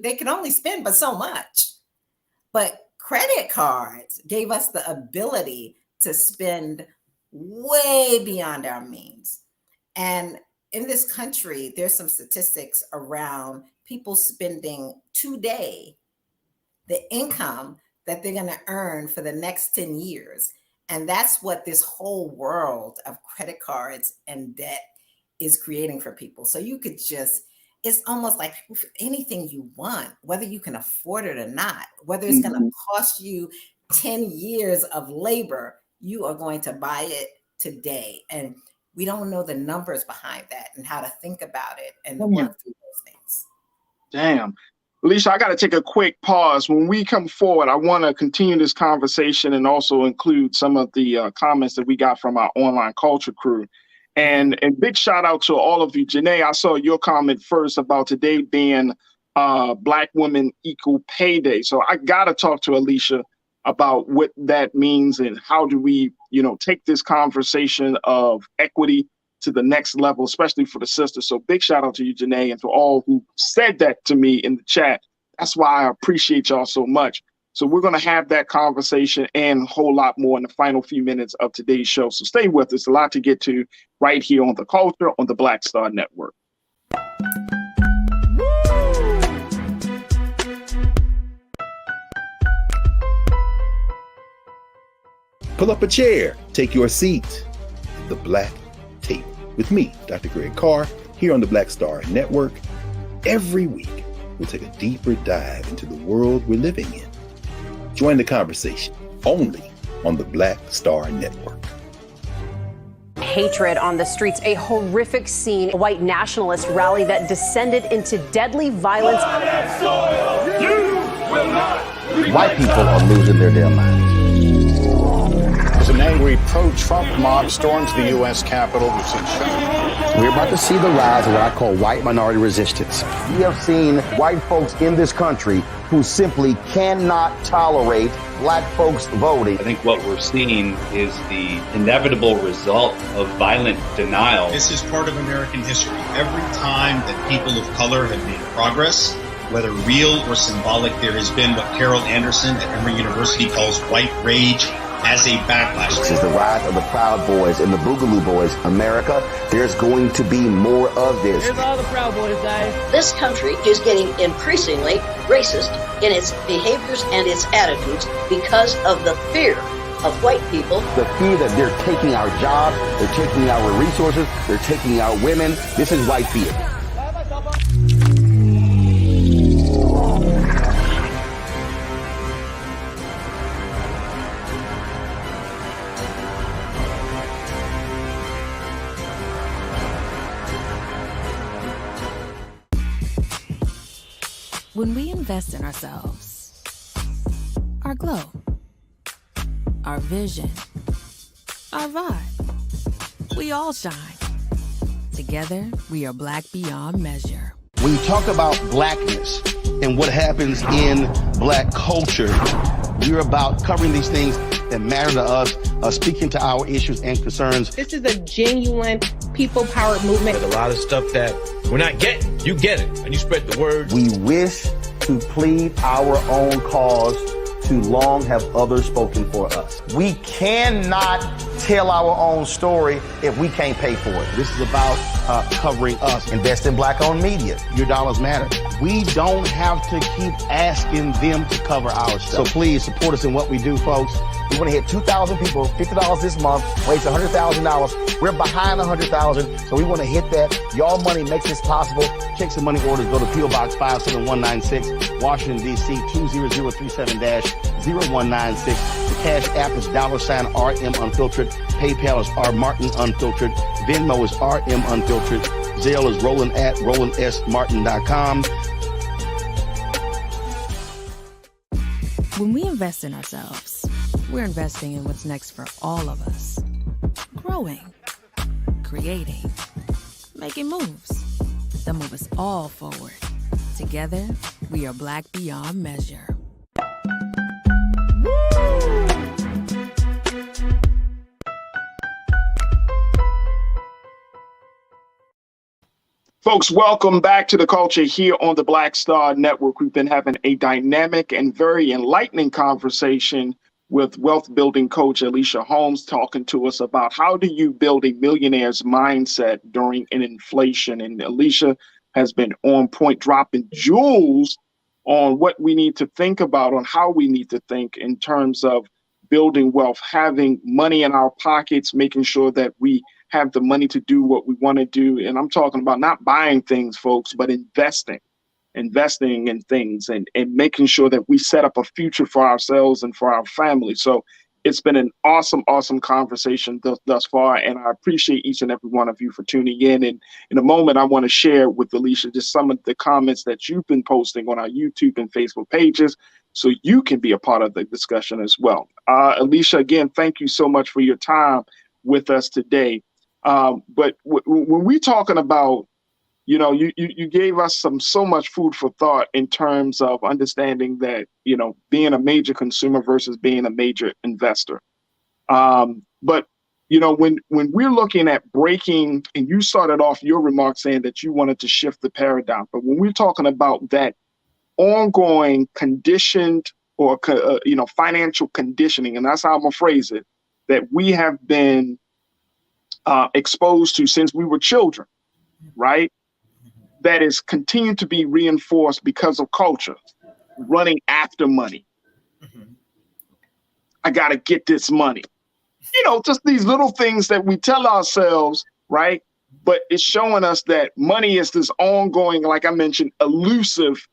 they could only spend but so much. But credit cards gave us the ability to spend way beyond our means. And in this country, there's some statistics around people spending today the income that they're going to earn for the next 10 years. And that's what this whole world of credit cards and debt is creating for people. So you could just, it's almost like anything you want, whether you can afford it or not, whether it's going to cost you 10 years of labor, you are going to buy it today. And we don't know the numbers behind that and how to think about it and work through those things. Damn. Alicia, I got to take a quick pause. When we come forward, I want to continue this conversation and also include some of the comments that we got from our online culture crew. And big shout out to all of you. Janae, I saw your comment first about today being Black Women Equal Pay Day. So I got to talk to Alicia about what that means and how do we, take this conversation of equity to the next level, especially for the sisters. So big shout out to you, Janae, and to all who said that to me in the chat. That's why I appreciate y'all so much. So we're going to have that conversation and a whole lot more in the final few minutes of today's show. So stay with us. A lot to get to right here on The Culture on the Black Star Network. Pull up a chair, take your seat. The Black Tape with me, Dr. Greg Carr, here on the Black Star Network. Every week, we'll take a deeper dive into the world we're living in. Join the conversation only on the Black Star Network. Hatred on the streets, a horrific scene, a white nationalist rally that descended into deadly violence. White people are losing their damn minds. As an angry pro-Trump mob storms the U.S. Capitol, we've seen shootings. We're about to see the rise of what I call white minority resistance. We have seen white folks in this country who simply cannot tolerate Black folks voting. I think what we're seeing is the inevitable result of violent denial. This is part of American history. Every time that people of color have made progress, whether real or symbolic, there has been what Carol Anderson at Emory University calls white rage as a backlash. This is the rise of the Proud Boys and the Boogaloo Boys. America, there's going to be more of this. Here's all the Proud Boys, guys. This country is getting increasingly racist in its behaviors and its attitudes because of the fear of white people. The fear that they're taking our jobs, they're taking our resources, they're taking our women. This is white fear. When we invest in ourselves, our glow, our vision, our vibe, we all shine. Together, we are Black beyond measure. When you talk about blackness and what happens in Black culture, we're about covering these things that matter to us, speaking to our issues and concerns. This is a genuine people-powered movement. There's a lot of stuff that we're not getting. You get it, and you spread the word. We wish to plead our own cause. Too long have others spoken for us. We cannot tell our own story if we can't pay for it. This is about covering us. Invest in Black-owned media. Your dollars matter. We don't have to keep asking them to cover our stuff. So please support us in what we do, folks. We want to hit 2,000 people, $50 this month, raise $100,000. We're behind 100,000, so we want to hit that. Y'all money makes this possible. Checks and money orders go to P.O. Box 57196, Washington, D.C. 20037-0196. The Cash App is $RM Unfiltered. PayPal is R Martin Unfiltered. Venmo is RM Unfiltered. Zelle is Roland at RolandSMartin.com. When we invest in ourselves, we're investing in what's next for all of us. Growing, creating, making moves that move us all forward. Together, we are Black beyond measure. Folks, welcome back to The Culture here on the Black Star Network. We've been having a dynamic and very enlightening conversation with wealth building coach Alicia Holmes, talking to us about how do you build a millionaire's mindset during an inflation. And Alicia has been on point, dropping jewels on what we need to think about, on how we need to think in terms of building wealth, having money in our pockets, making sure that we have the money to do what we want to do. And I'm talking about not buying things, folks, but investing in things and making sure that we set up a future for ourselves and for our family. So it's been an awesome conversation thus far. And I appreciate each and every one of you for tuning in. And in a moment, I want to share with Alicia just some of the comments that you've been posting on our YouTube and Facebook pages, so you can be a part of the discussion as well. Alicia, again, thank you so much for your time with us today. But when we're talking about, you gave us so much food for thought in terms of understanding that, being a major consumer versus being a major investor. But, when we're looking at breaking, and you started off your remarks saying that you wanted to shift the paradigm, but when we're talking about that ongoing conditioned or, financial conditioning, and that's how I'm gonna phrase it, that we have been exposed to since we were children, right? That is continued to be reinforced because of culture, running after money. I got to get this money. Just these little things that we tell ourselves, right? But it's showing us that money is this ongoing, like I mentioned, elusive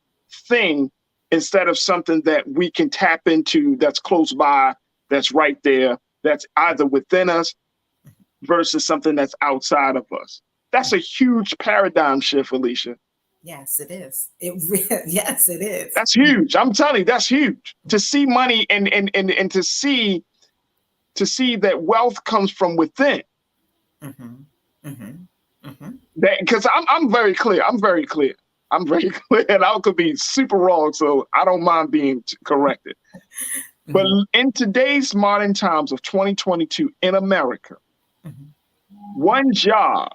thing, instead of something that we can tap into, that's close by, that's right there, that's either within us versus something that's outside of us. That's a huge paradigm shift, Alicia. Yes, it is. Yes, it is. That's huge. I'm telling you, that's huge. To see money and to see that wealth comes from within. That, because I'm very clear. I'm very clear, and I could be super wrong, so I don't mind being corrected. But in today's modern times of 2022 in America, one job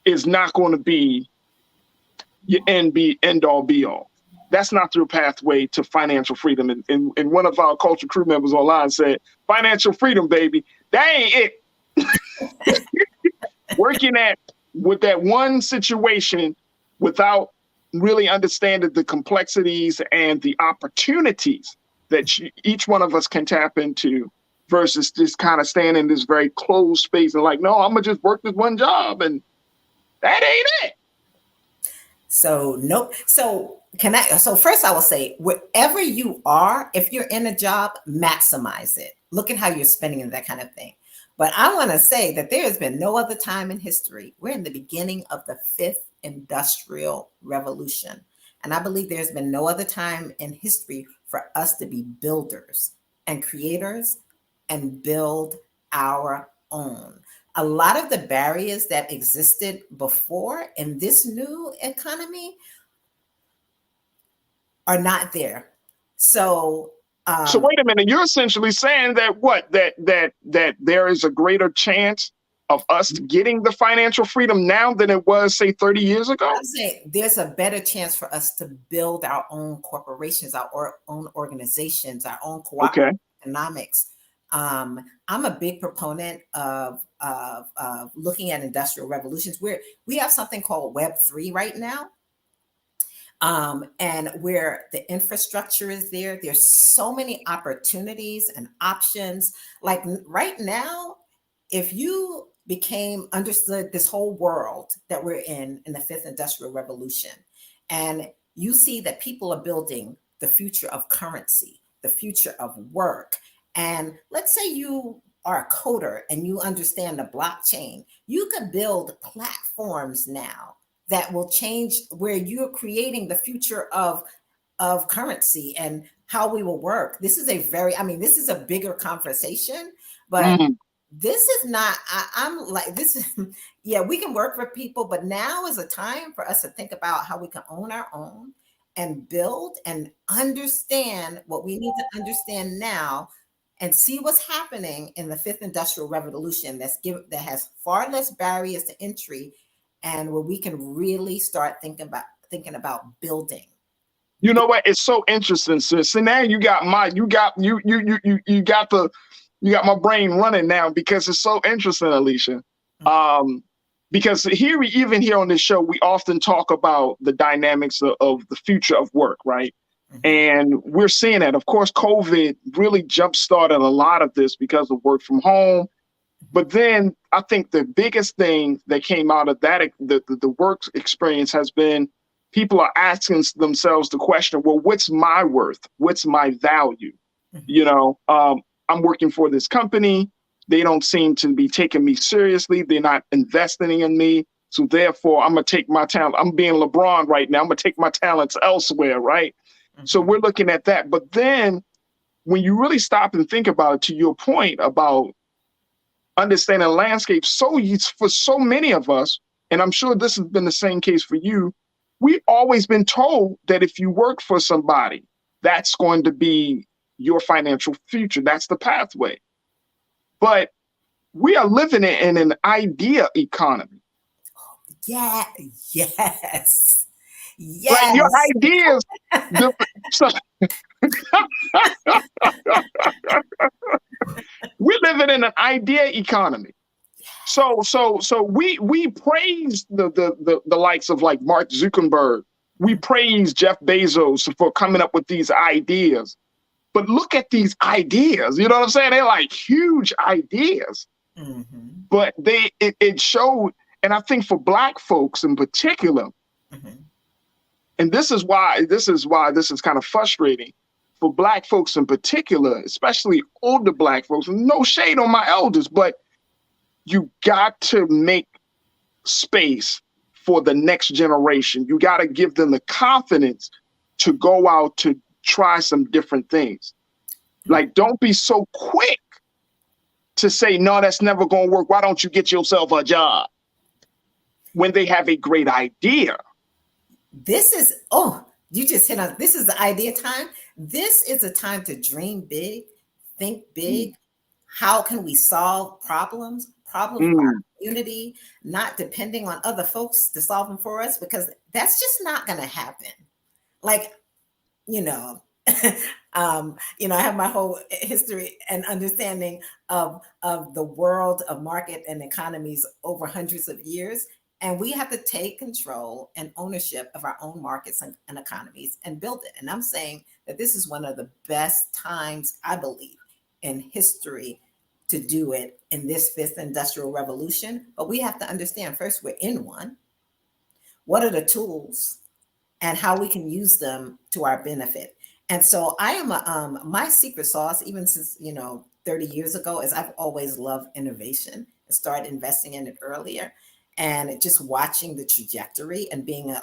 is not going to be your end all be all. That's not the pathway to financial freedom. And one of our culture crew members online said, financial freedom, baby, that ain't it. Working with that one situation without really understanding the complexities and the opportunities that each one of us can tap into, versus just kind of staying in this very closed space and like, no, I'm gonna just work this one job, and that ain't it. So no. So first I will say, wherever you are, if you're in a job, maximize it. Look at how you're spending and that kind of thing. But I want to say that there has been no other time in history. We're in the beginning of the 5th industrial revolution. And I believe there's been no other time in history for us to be builders and creators and build our own. A lot of the barriers that existed before in this new economy are not there. So wait a minute, you're essentially saying that that there is a greater chance of us getting the financial freedom now than it was, say, 30 years ago? I'm saying there's a better chance for us to build our own corporations, our own organizations, our own cooperative economics. I'm a big proponent of looking at industrial revolutions, where we have something called Web3 right now. And where the infrastructure is there, there's so many opportunities and options. Like right now, if you understood this whole world that we're in the 5th industrial revolution, and you see that people are building the future of currency, the future of work. And let's say you are a coder and you understand the blockchain, you could build platforms now that will change, where you're creating the future of currency and how we will work. This is this is a bigger conversation, but this is not, we can work for people, but now is a time for us to think about how we can own our own and build and understand what we need to understand now, and see what's happening in the 5th industrial revolution that has far less barriers to entry, and where we can really start thinking about building. You know what? It's so interesting, sis. So now you got my brain running now, because it's so interesting, Alicia. Because even here on this show, we often talk about the dynamics of the future of work, right? And we're seeing that. Of course, COVID really jump-started a lot of this because of work from home. But then I think the biggest thing that came out of that, the work experience, has been people are asking themselves the question, well, what's my worth? What's my value? I'm working for this company. They don't seem to be taking me seriously. They're not investing in me. So therefore, I'm going to take my talent. I'm being LeBron right now. I'm going to take my talents elsewhere, right? So we're looking at that. But then when you really stop and think about it, to your point about understanding the landscape, for so many of us, and I'm sure this has been the same case for you, we've always been told that if you work for somebody, that's going to be your financial future. That's the pathway. But we are living in an idea economy. Yeah. Yes. Yes. Like your ideas. We're living in an idea economy. So we praise the likes of like Mark Zuckerberg. We praise Jeff Bezos for coming up with these ideas. But look at these ideas. You know what I'm saying? They're like huge ideas. But it showed, and I think for Black folks in particular, and this is why this is kind of frustrating for Black folks in particular, especially older Black folks. No shade on my elders, but you got to make space for the next generation. You got to give them the confidence to go out to try some different things. Like, don't be so quick to say, no, that's never going to work. Why don't you get yourself a job? When they have a great idea. This is the idea time. This is a time to dream big, think big. How can we solve problems for our community, not depending on other folks to solve them for us, because that's just not going to happen. Like, I have my whole history and understanding of the world of market and economies over hundreds of years. And we have to take control and ownership of our own markets and economies and build it. And I'm saying that this is one of the best times, I believe, in history to do it in this fifth industrial revolution. But we have to understand first, we're in one. What are the tools and how we can use them to our benefit? And so I am my secret sauce, even since 30 years ago, is I've always loved innovation and started investing in it earlier. And just watching the trajectory and being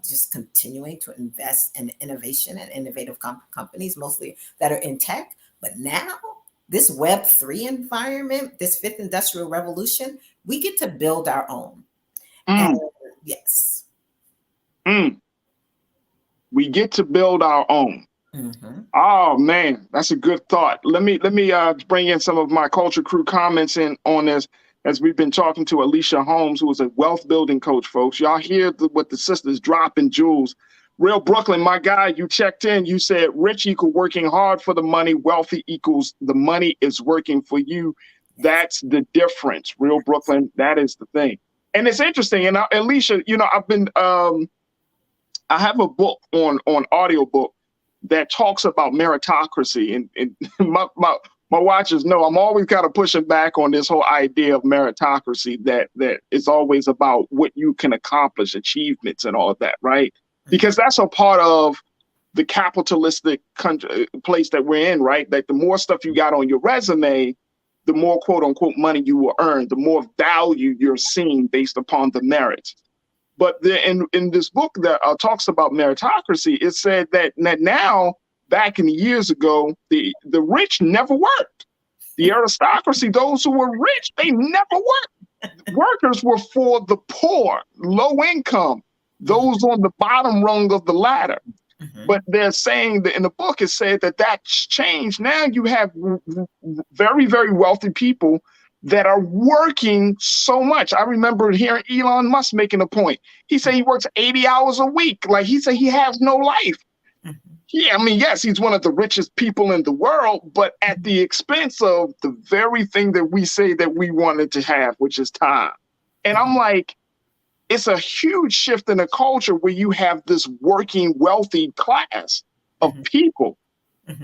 just continuing to invest in innovation and innovative companies, mostly that are in tech. But now this Web3 environment, this fifth industrial revolution, we get to build our own. And yes. We get to build our own. Oh man, that's a good thought. Let me bring in some of my culture crew comments in on this, as we've been talking to Alicia Holmes, who is a wealth building coach, folks. Y'all hear what the sisters dropping jewels. Real Brooklyn, my guy, you checked in. You said rich equal working hard for the money. Wealthy equals the money is working for you. That's the difference. Real Brooklyn, that is the thing. And it's interesting. And Alicia, I've been, I have a book on audiobook that talks about meritocracy. And my watchers know I'm always kind of pushing back on this whole idea of meritocracy, that is always about what you can accomplish, achievements and all of that, right? Because that's a part of the capitalistic place that we're in, right? Like the more stuff you got on your resume, the more quote unquote money you will earn, the more value you're seeing based upon the merits. But in this book that talks about meritocracy, it said that now, back in the years ago, the rich never worked. The aristocracy, those who were rich, they never worked. Workers were for the poor, low income, those on the bottom rung of the ladder. But they're saying that in the book, it said that that's changed. Now you have very, very wealthy people that are working so much. I remember hearing Elon Musk making a point. He said he works 80 hours a week. Like he said he has no life. Yeah, I mean, yes, he's one of the richest people in the world, but at the expense of the very thing that we say that we wanted to have, which is time. And I'm like, it's a huge shift in the culture where you have this working, wealthy class of people.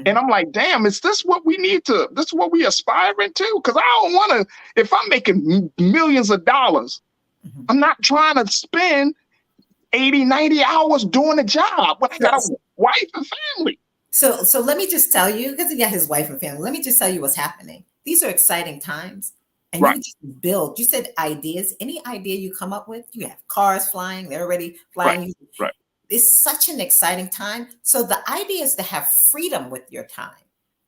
And I'm like, damn, is this what we need to, this is what we aspiring to? Because I don't want to, if I'm making millions of dollars, I'm not trying to spend 80, 90 hours doing a job when I got a wife and family. So let me just tell you, because he got his wife and family, let me just tell you what's happening. These are exciting times. And you can just build. You said ideas. Any idea you come up with, you have cars flying, they're already flying. Right. It's such an exciting time. So the idea is to have freedom with your time.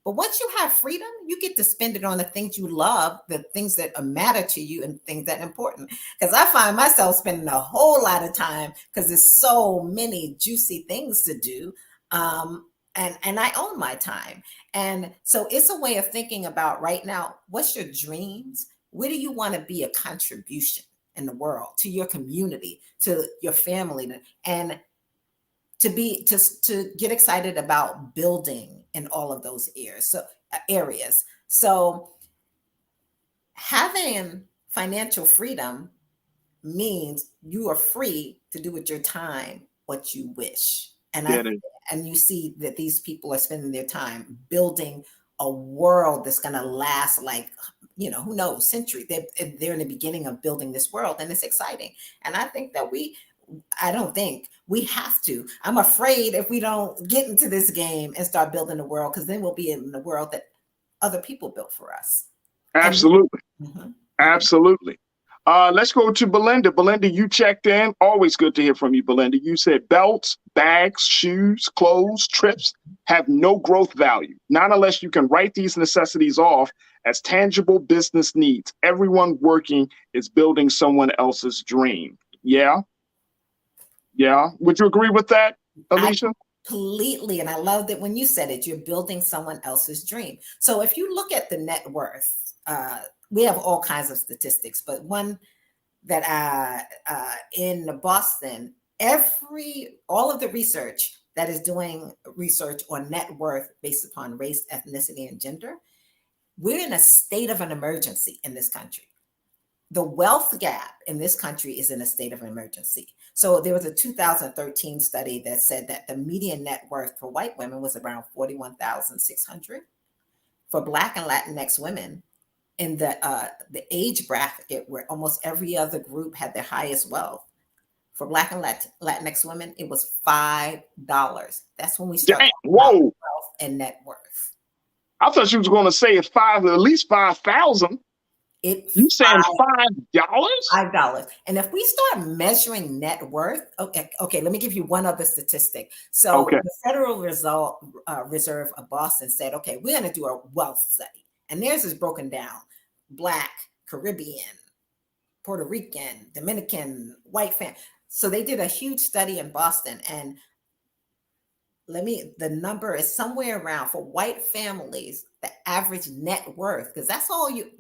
But once you have freedom, you get to spend it on the things you love, the things that matter to you and things that are important. Because I find myself spending a whole lot of time because there's so many juicy things to do. And I own my time. And so it's a way of thinking about right now, what's your dreams? Where do you want to be a contribution in the world, to your community, to your family, and to get excited about building in all of those areas. So having financial freedom means you are free to do with your time what you wish. And you see that these people are spending their time building a world that's going to last, like, who knows, century. They're in the beginning of building this world, and it's exciting. And I think that we have to. I'm afraid if we don't get into this game and start building the world, because then we'll be in the world that other people built for us. Absolutely. Absolutely. Let's go to Belinda. Belinda, you checked in. Always good to hear from you, Belinda. You said belts, bags, shoes, clothes, trips have no growth value, not unless you can write these necessities off as tangible business needs. Everyone working is building someone else's dream. Yeah. Would you agree with that, Alicia? Completely. And I love that when you said it, you're building someone else's dream. So if you look at the net worth, we have all kinds of statistics, but one that in Boston, all of the research that is doing research on net worth based upon race, ethnicity, and gender, we're in a state of an emergency in this country. The wealth gap in this country is in a state of emergency. So there was a 2013 study that said that the median net worth for white women was around $41,600. For Black and Latinx women, in the age bracket where almost every other group had their highest wealth, for Black and Latinx women, it was $5. That's when we started wealth and net worth. I thought you was going to say it's at least 5,000. You saying $5? $5. And if we start measuring net worth, okay, let me give you one other statistic. So the Federal Reserve of Boston said, okay, we're going to do a wealth study. And theirs is broken down: Black, Caribbean, Puerto Rican, Dominican, white family. So they did a huge study in Boston, and the number is somewhere around, for white families, the average net worth, because that's how you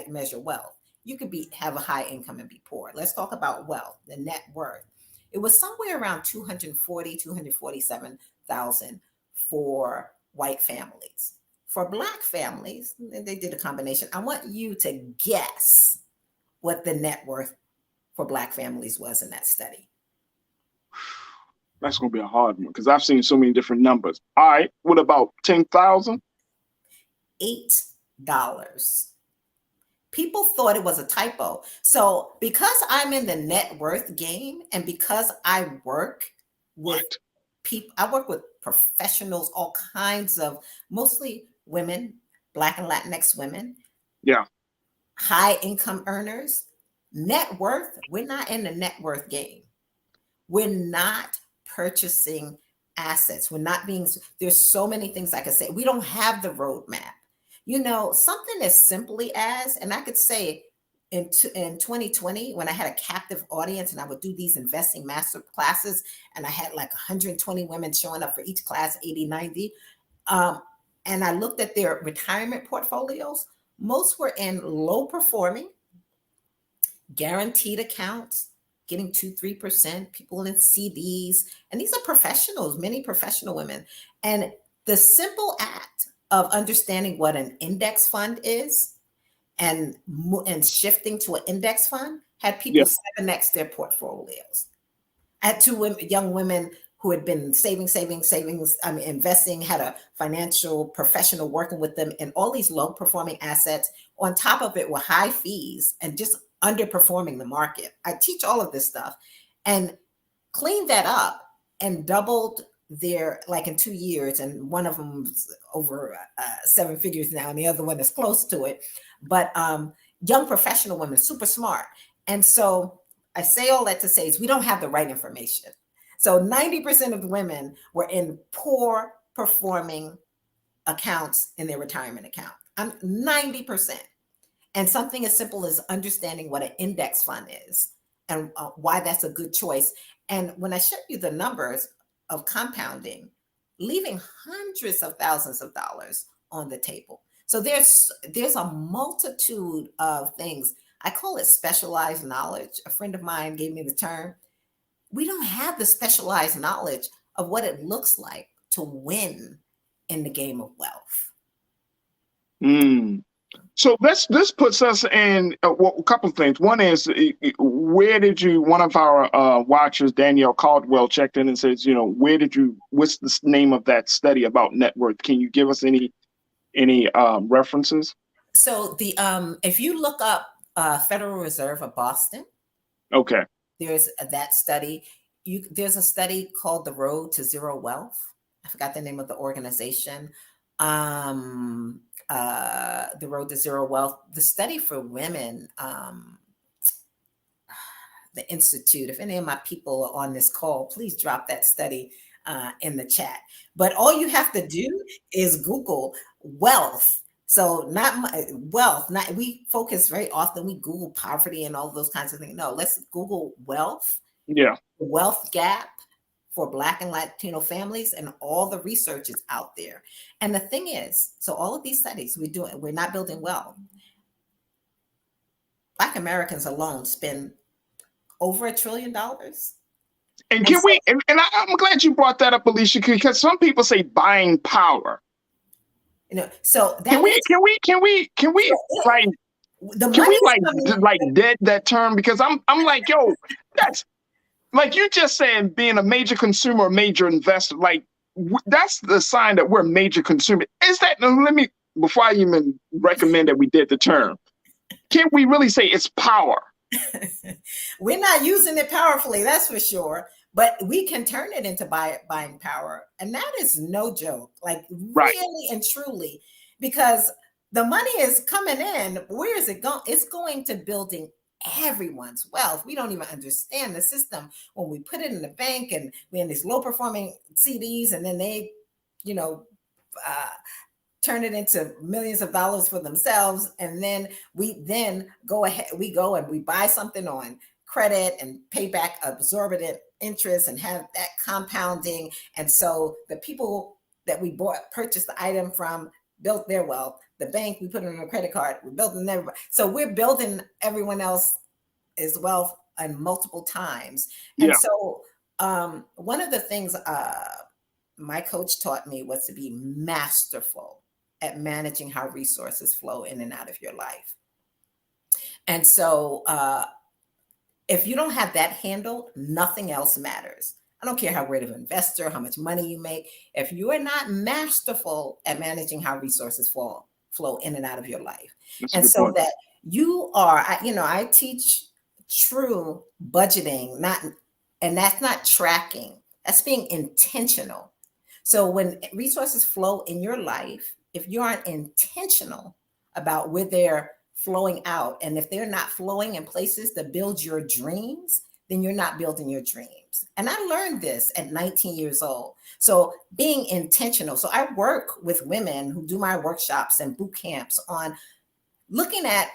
measure wealth. You could have a high income and be poor. Let's talk about wealth, the net worth. It was somewhere around $247,000 for white families. For Black families, they did a combination. I want you to guess what the net worth for Black families was in that study. That's going to be a hard one because I've seen so many different numbers. All right. What about 10,000? $8. People thought it was a typo. So because I'm in the net worth game, and because I work with people, I work with professionals, all kinds of, mostly women, Black and Latinx women. Yeah. High income earners. Net worth, we're not in the net worth game. We're not purchasing assets. We're not there's so many things I could say. We don't have the roadmap. Something as simply as, and I could say in 2020, when I had a captive audience and I would do these investing master classes, and I had like 120 women showing up for each class, 80, 90. And I looked at their retirement portfolios. Most were in low performing, guaranteed accounts, getting 2-3%, people in CDs. And these are professionals, many professional women. And the simple act of understanding what an index fund is and shifting to an index fund had people 7x their portfolios. I had two young women who had been savings, investing, had a financial professional working with them in all these low performing assets. On top of it were high fees and just underperforming the market. I teach all of this stuff and cleaned that up and doubled their, like in 2 years. And one of them's over 7 figures now, and the other one is close to it. But young professional women, super smart. And so I say all that to say is we don't have the right information. So 90% of the women were in poor performing accounts in their retirement account. 90%. And something as simple as understanding what an index fund is and why that's a good choice. And when I show you the numbers of compounding, leaving hundreds of thousands of dollars on the table. So there's a multitude of things. I call it specialized knowledge. A friend of mine gave me the term. We don't have the specialized knowledge of what it looks like to win in the game of wealth. So this puts us in a couple of things. One is, one of our watchers, Danielle Caldwell, checked in and says, what's the name of that study about net worth? Can you give us any references? So if you look up Federal Reserve of Boston, okay, there's that study. There's a study called The Road to Zero Wealth. I forgot the name of the organization. The Road to Zero Wealth. The study for women, the Institute. If any of my people are on this call, please drop that study in the chat. But all you have to do is Google wealth. So wealth, we focus very often, we Google poverty and all those kinds of things. No, let's Google wealth. Yeah. Wealth gap for Black and Latino families, and all the research is out there. And the thing is, so all of these studies we're not building wealth. Black Americans alone spend over $1 trillion. And I'm glad you brought that up, Alicia, because some people say buying power. So that can we dead that term? Because I'm like, yo, that's like you just said, being a major consumer, a major investor, like that's the sign that we're a major consumer. Is that, before I even recommend that we did the term, can we really say it's power? We're not using it powerfully, that's for sure. But we can turn it into buying power. And that is no joke, like really and truly, because the money is coming in. Where is it going? It's going to building everyone's wealth. We don't even understand the system when we put it in the bank and we're in these low performing CDs, and then they, turn it into millions of dollars for themselves. And then we go and we buy something on credit and pay back exorbitant interest and have that compounding. And so the people that we purchased the item from built their wealth. The bank, we put it on a credit card, we're building everybody. So we're building everyone else's wealth and multiple times. And so one of the things my coach taught me was to be masterful at managing how resources flow in and out of your life. And so if you don't have that handled, nothing else matters. I don't care how great of an investor, how much money you make. If you are not masterful at managing how resources flow in and out of your life. And so point. That you are, I teach true budgeting, and that's not tracking, that's being intentional. So when resources flow in your life, if you aren't intentional about where they're flowing out, and if they're not flowing in places that build your dreams, then you're not building your dreams. And I learned this at 19 years old. So being intentional. So I work with women who do my workshops and boot camps on looking at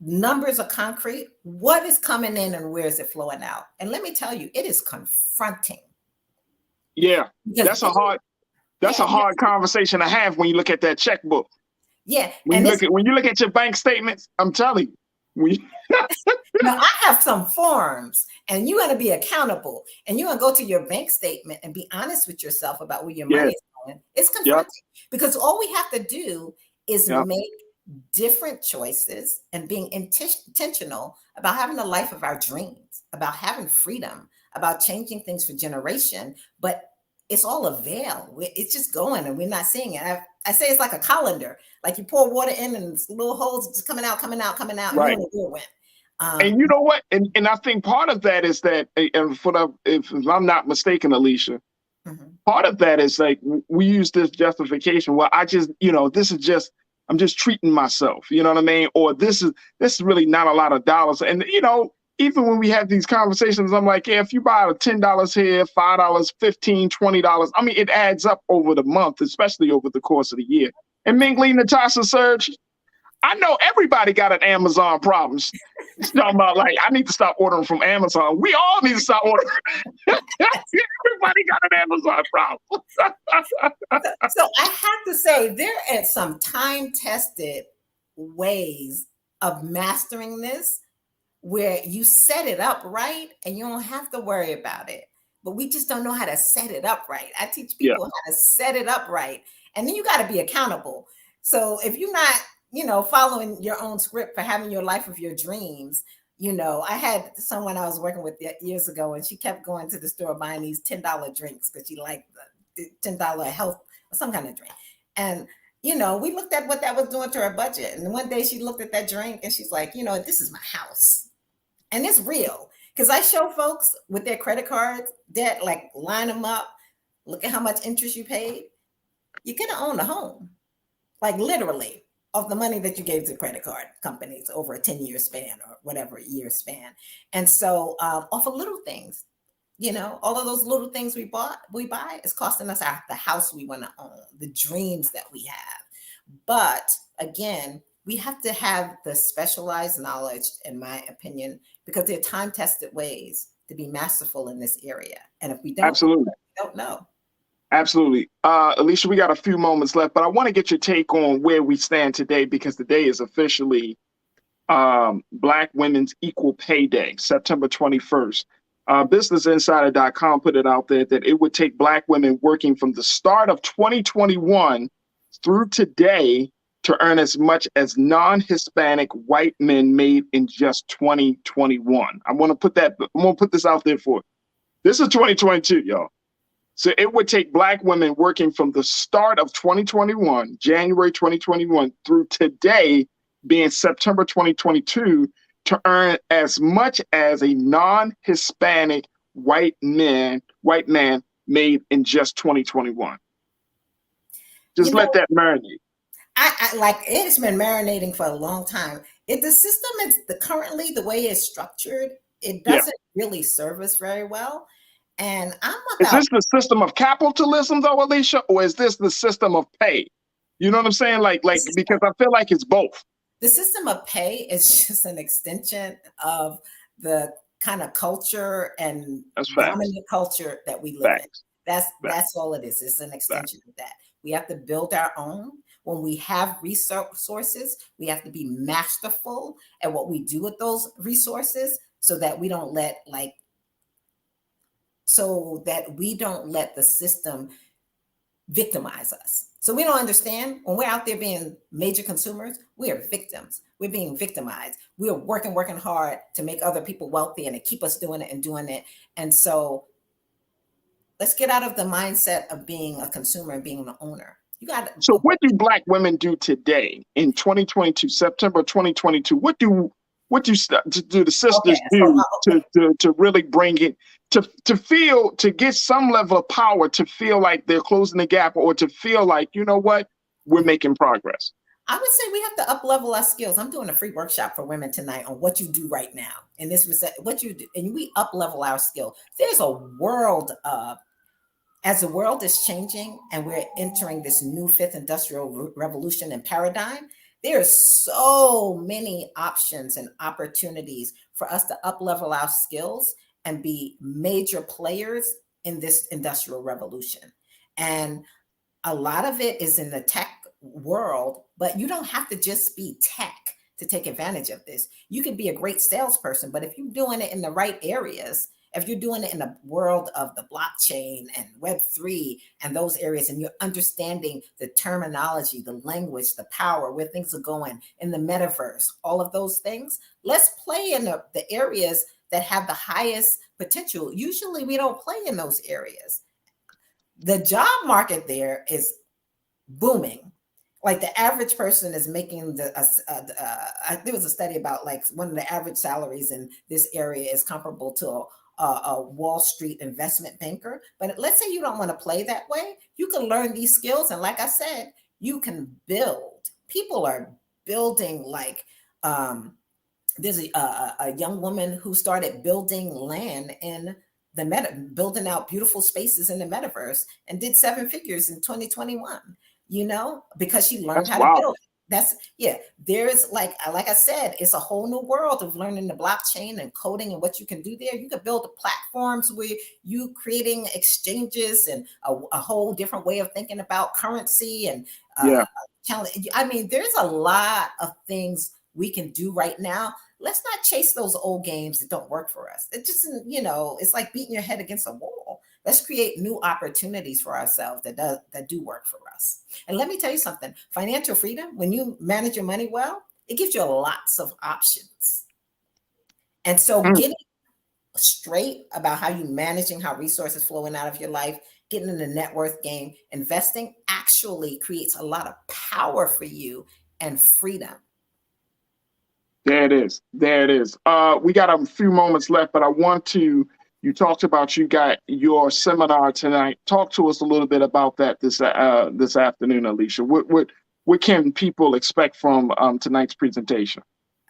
numbers of concrete, what is coming in and where is it flowing out? And let me tell you, it is confronting. Yeah, that's a hard conversation to have when you look at that checkbook. Yeah. When you look at your bank statements, I'm telling you. Now, I have some forms, and you want to be accountable, and you want to go to your bank statement and be honest with yourself about where your money is going. It's confronting because all we have to do is make different choices and being intentional about having the life of our dreams, about having freedom, about changing things for generation, but it's all a veil. It's just going and we're not seeing it. I say it's like a colander. Like you pour water in and little holes just coming out, coming out, coming out. Right. And you don't know where it went. And you know what? And I think part of that is that, and if I'm not mistaken, Alicia, part of that is like we use this justification. Well, I just, this is just, I'm just treating myself. You know what I mean? Or this is really not a lot of dollars. And even when we have these conversations, I'm like, yeah, if you buy $10 here, $5, $15, $20, I mean, it adds up over the month, especially over the course of the year. And Mingli, Natasha, Serge, I know everybody got an Amazon problem. It's talking about like, I need to stop ordering from Amazon. We all need to stop ordering. Everybody got an Amazon problem. So I have to say, there are some time-tested ways of mastering this where you set it up right and you don't have to worry about it. But we just don't know how to set it up right. I teach people how to set it up right. And then you got to be accountable. So if you're not, following your own script for having your life of your dreams, I had someone I was working with years ago, and she kept going to the store buying these $10 drinks because she liked the $10 health or some kind of drink. And, we looked at what that was doing to her budget. And one day she looked at that drink and she's like, this is my house. And it's real. Because I show folks with their credit cards debt, like line them up, look at how much interest you paid. You're going to own a home, like literally, of the money that you gave to credit card companies over a 10-year span or whatever year span. And so off of little things, all of those little things we buy is costing us the house we want to own, the dreams that we have. But again, we have to have the specialized knowledge, in my opinion, because they're time-tested ways to be masterful in this area. And if we don't, absolutely, we don't know. Absolutely. Alicia, we got a few moments left, but I want to get your take on where we stand today, because today is officially Black Women's Equal Pay Day, September 21st. BusinessInsider.com put it out there that it would take Black women working from the start of 2021 through today to earn as much as non-Hispanic white men made in just 2021. I'm going to put this out there for you. This is 2022, y'all. So it would take Black women working from the start of 2021, January 2021, through today, being September 2022, to earn as much as a non-Hispanic white man made in just 2021. Just let that marinate. I like, it's been marinating for a long time. If the system is currently the way it's structured, it doesn't really serve us very well. And is this the system of capitalism though, Alicia, or is this the system of pay? You know what I'm saying? Like because I feel like it's both. The system of pay is just an extension of the kind of culture and dominant culture that we live in. That's all it is. It's an extension of that. We have to build our own. When we have resources, we have to be masterful at what we do with those resources so that we don't let the system victimize us. So we don't understand when we're out there being major consumers, we are victims. We're being victimized. We are working hard to make other people wealthy and to keep us doing it. And so let's get out of the mindset of being a consumer and being an owner. So what do Black women do today in 2022, September 2022? What do the sisters do to really bring it to get some level of power, to feel like they're closing the gap, or to feel like, you know what, we're making progress? I would say we have to up-level our skills. I'm doing a free workshop for women tonight on what you do right now. And what you do, and we up-level our skill. There's a world of, as the world is changing and we're entering this new fifth industrial revolution and paradigm, there are so many options and opportunities for us to up-level our skills and be major players in this industrial revolution. And a lot of it is in the tech world, but you don't have to just be tech to take advantage of this. You could be a great salesperson, but if you're doing it in the right areas, if you're doing it in the world of the blockchain and Web3 and those areas, and you're understanding the terminology, the language, the power, where things are going in the metaverse, all of those things, let's play in the areas that have the highest potential, usually we don't play in those areas. The job market there is booming. Like the average person is making there was a study about like one of the average salaries in this area is comparable to a Wall Street investment banker. But let's say you don't want to play that way. You can learn these skills. And like I said, you can build. People are building like, there's a young woman who started building land in the building out beautiful spaces in the metaverse and did 7 figures in 2021, you know, because she learned how to build. There's like I said, it's a whole new world of learning the blockchain and coding and what you can do there. You can build platforms where you creating exchanges and a whole different way of thinking about currency and challenge. I mean, there's a lot of things we can do right now. Let's not chase those old games that don't work for us. It just, you know, it's like beating your head against a wall. Let's create new opportunities for ourselves that do work for us. And let me tell you something, financial freedom, when you manage your money well, it gives you lots of options. And so getting straight about how you're managing, how resources flowing out of your life, getting in the net worth game, investing actually creates a lot of power for you and freedom. There it is. There it is. We got a few moments left, but I want to, you talked about you got your seminar tonight. Talk to us a little bit about that this afternoon, Alicia. What can people expect from tonight's presentation?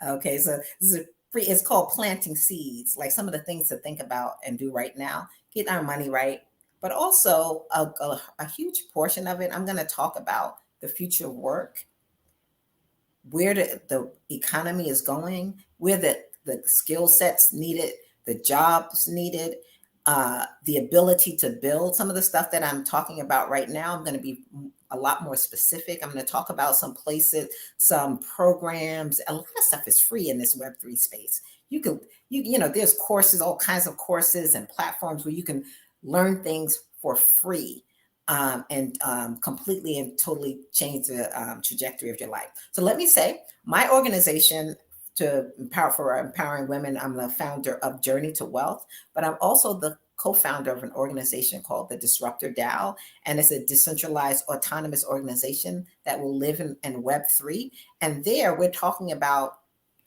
Okay, so this is it's called Planting Seeds, like some of the things to think about and do right now. Get our money right, but also a huge portion of it, I'm going to talk about the future of work, where the economy is going, where the skill sets needed, the jobs needed, the ability to build. Some of the stuff that I'm talking about right now, I'm going to be a lot more specific. I'm going to talk about some places, some programs. A lot of stuff is free in this Web3 space. You know, there's courses, all kinds of courses and platforms where you can learn things for free. And completely and totally change the trajectory of your life. So let me say, my organization for empowering women, I'm the founder of Journey to Wealth, but I'm also the co-founder of an organization called the Disruptor DAO, and it's a decentralized autonomous organization that will live in Web3. And there we're talking about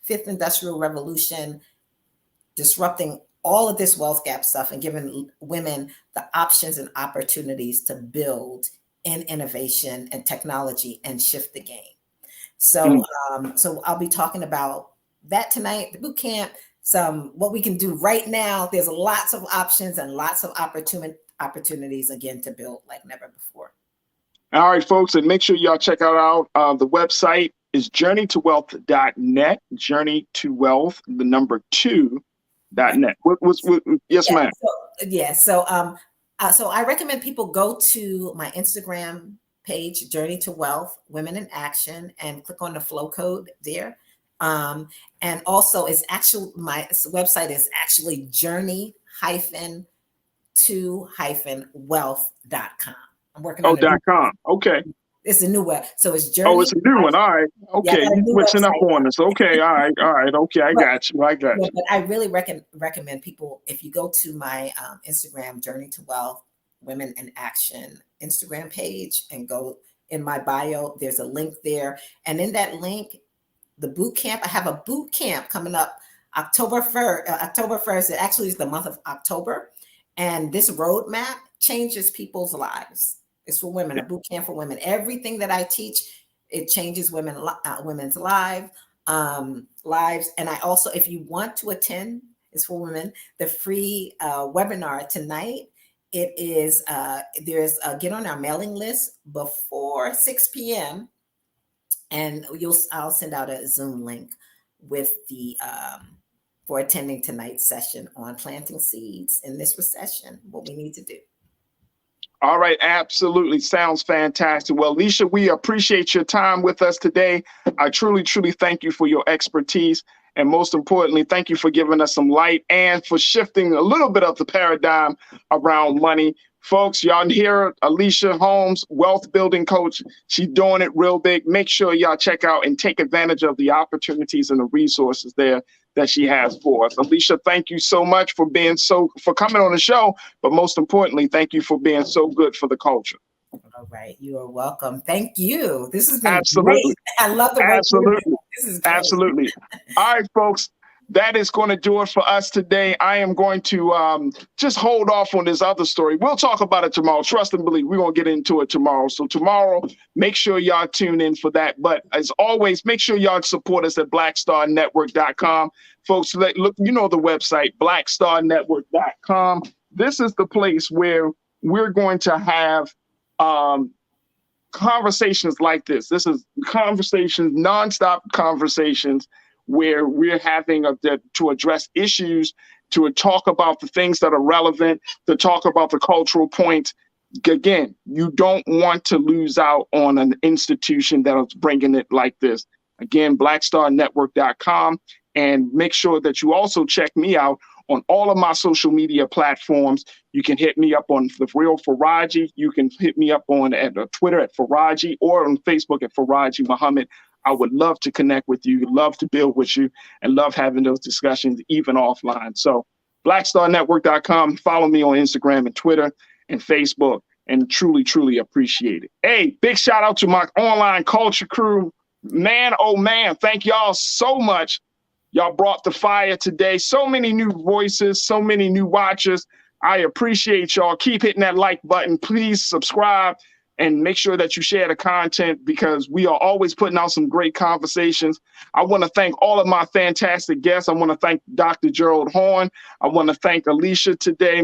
Fifth Industrial Revolution, disrupting all of this wealth gap stuff and giving women the options and opportunities to build in innovation and technology and shift the game. So, so I'll be talking about that tonight, the boot camp, what we can do right now. There's lots of options and lots of opportunities again to build like never before. All right, folks, and make sure y'all check out the website is journeytowealth.net, journeytowealth, the number 2.net. Yes, ma'am. So I recommend people go to my Instagram page, Journey to Wealth, Women in Action, and click on the flow code there. And also it's actually, my website is actually journey-to-wealth.com. I'm working on .com. Okay. It's a new web. So it's Journey. Oh, it's a new one. All right. Okay. You're switching up on us. Okay. All right. Okay. I got you. But I really recommend people, if you go to my Instagram, Journey to Wealth, Women in Action Instagram page, and go in my bio, there's a link there. And in that link, the boot camp, I have a boot camp coming up October 1st. It actually is the month of October. And this roadmap changes people's lives. It's for women, a boot camp for women. Everything that I teach, it changes women's lives. And I also, if you want to attend, it's for women, the free webinar tonight. It is, get on our mailing list before 6 p.m. and I'll send out a Zoom link with the, for attending tonight's session on planting seeds in this recession, what we need to do. All right, absolutely. Sounds fantastic. Well, Alicia, we appreciate your time with us today. I truly, truly thank you for your expertise. And most importantly, thank you for giving us some light and for shifting a little bit of the paradigm around money. Folks, y'all hear Alicia Holmes, wealth building coach. She's doing it real big. Make sure y'all check out and take advantage of the opportunities and the resources there that she has for us. Alicia, thank you so much for coming on the show, but most importantly, thank you for being so good for the culture. All right, you are welcome. Thank you. This has been Absolutely great. I love the work. Absolutely. This is great. Absolutely. All right, folks. That is going to do it for us today. I am going to just hold off on this other story. We'll talk about it tomorrow. Trust and believe. We're going to get into it tomorrow. So tomorrow, make sure y'all tune in for that. But as always, make sure y'all support us at blackstarnetwork.com. Folks, look, you know the website, blackstarnetwork.com. This is the place where we're going to have conversations like this. This is conversations, nonstop conversations, where we're having to address issues, to talk about the things that are relevant, to talk about the cultural points. Again, you don't want to lose out on an institution that is bringing it like this. Again, blackstarnetwork.com, and make sure that you also check me out on all of my social media platforms. You can hit me up on The Real Farajii. You can hit me up on Twitter at Farajii, or on Facebook at Farajii Muhammad. I would love to connect with you, love to build with you, and love having those discussions even offline. So blackstarnetwork.com, follow me on Instagram and Twitter and Facebook, and truly, truly appreciate it. Hey, big shout out to my online culture crew. Man, oh man, thank y'all so much. Y'all brought the fire today. So many new voices, so many new watchers. I appreciate y'all. Keep hitting that like button. Please subscribe and make sure that you share the content, because we are always putting out some great conversations. I want to thank all of my fantastic guests. I want to thank Dr. Gerald Horn. I want to thank Alicia today.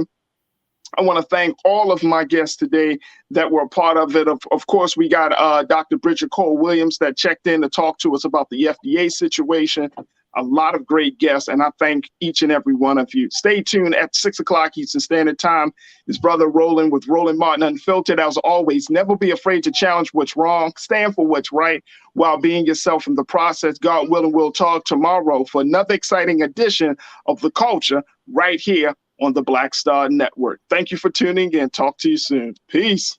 I want to thank all of my guests today that were a part of it. Of course, we got Dr. Bridget Cole-Williams that checked in to talk to us about the FDA situation. A lot of great guests, and I thank each and every one of you. Stay tuned at 6 o'clock Eastern Standard Time. His brother Roland with Roland Martin Unfiltered. As always, never be afraid to challenge what's wrong. Stand for what's right while being yourself in the process. God willing, we'll talk tomorrow for another exciting edition of The Culture right here on the Black Star Network. Thank you for tuning in. Talk to you soon. Peace.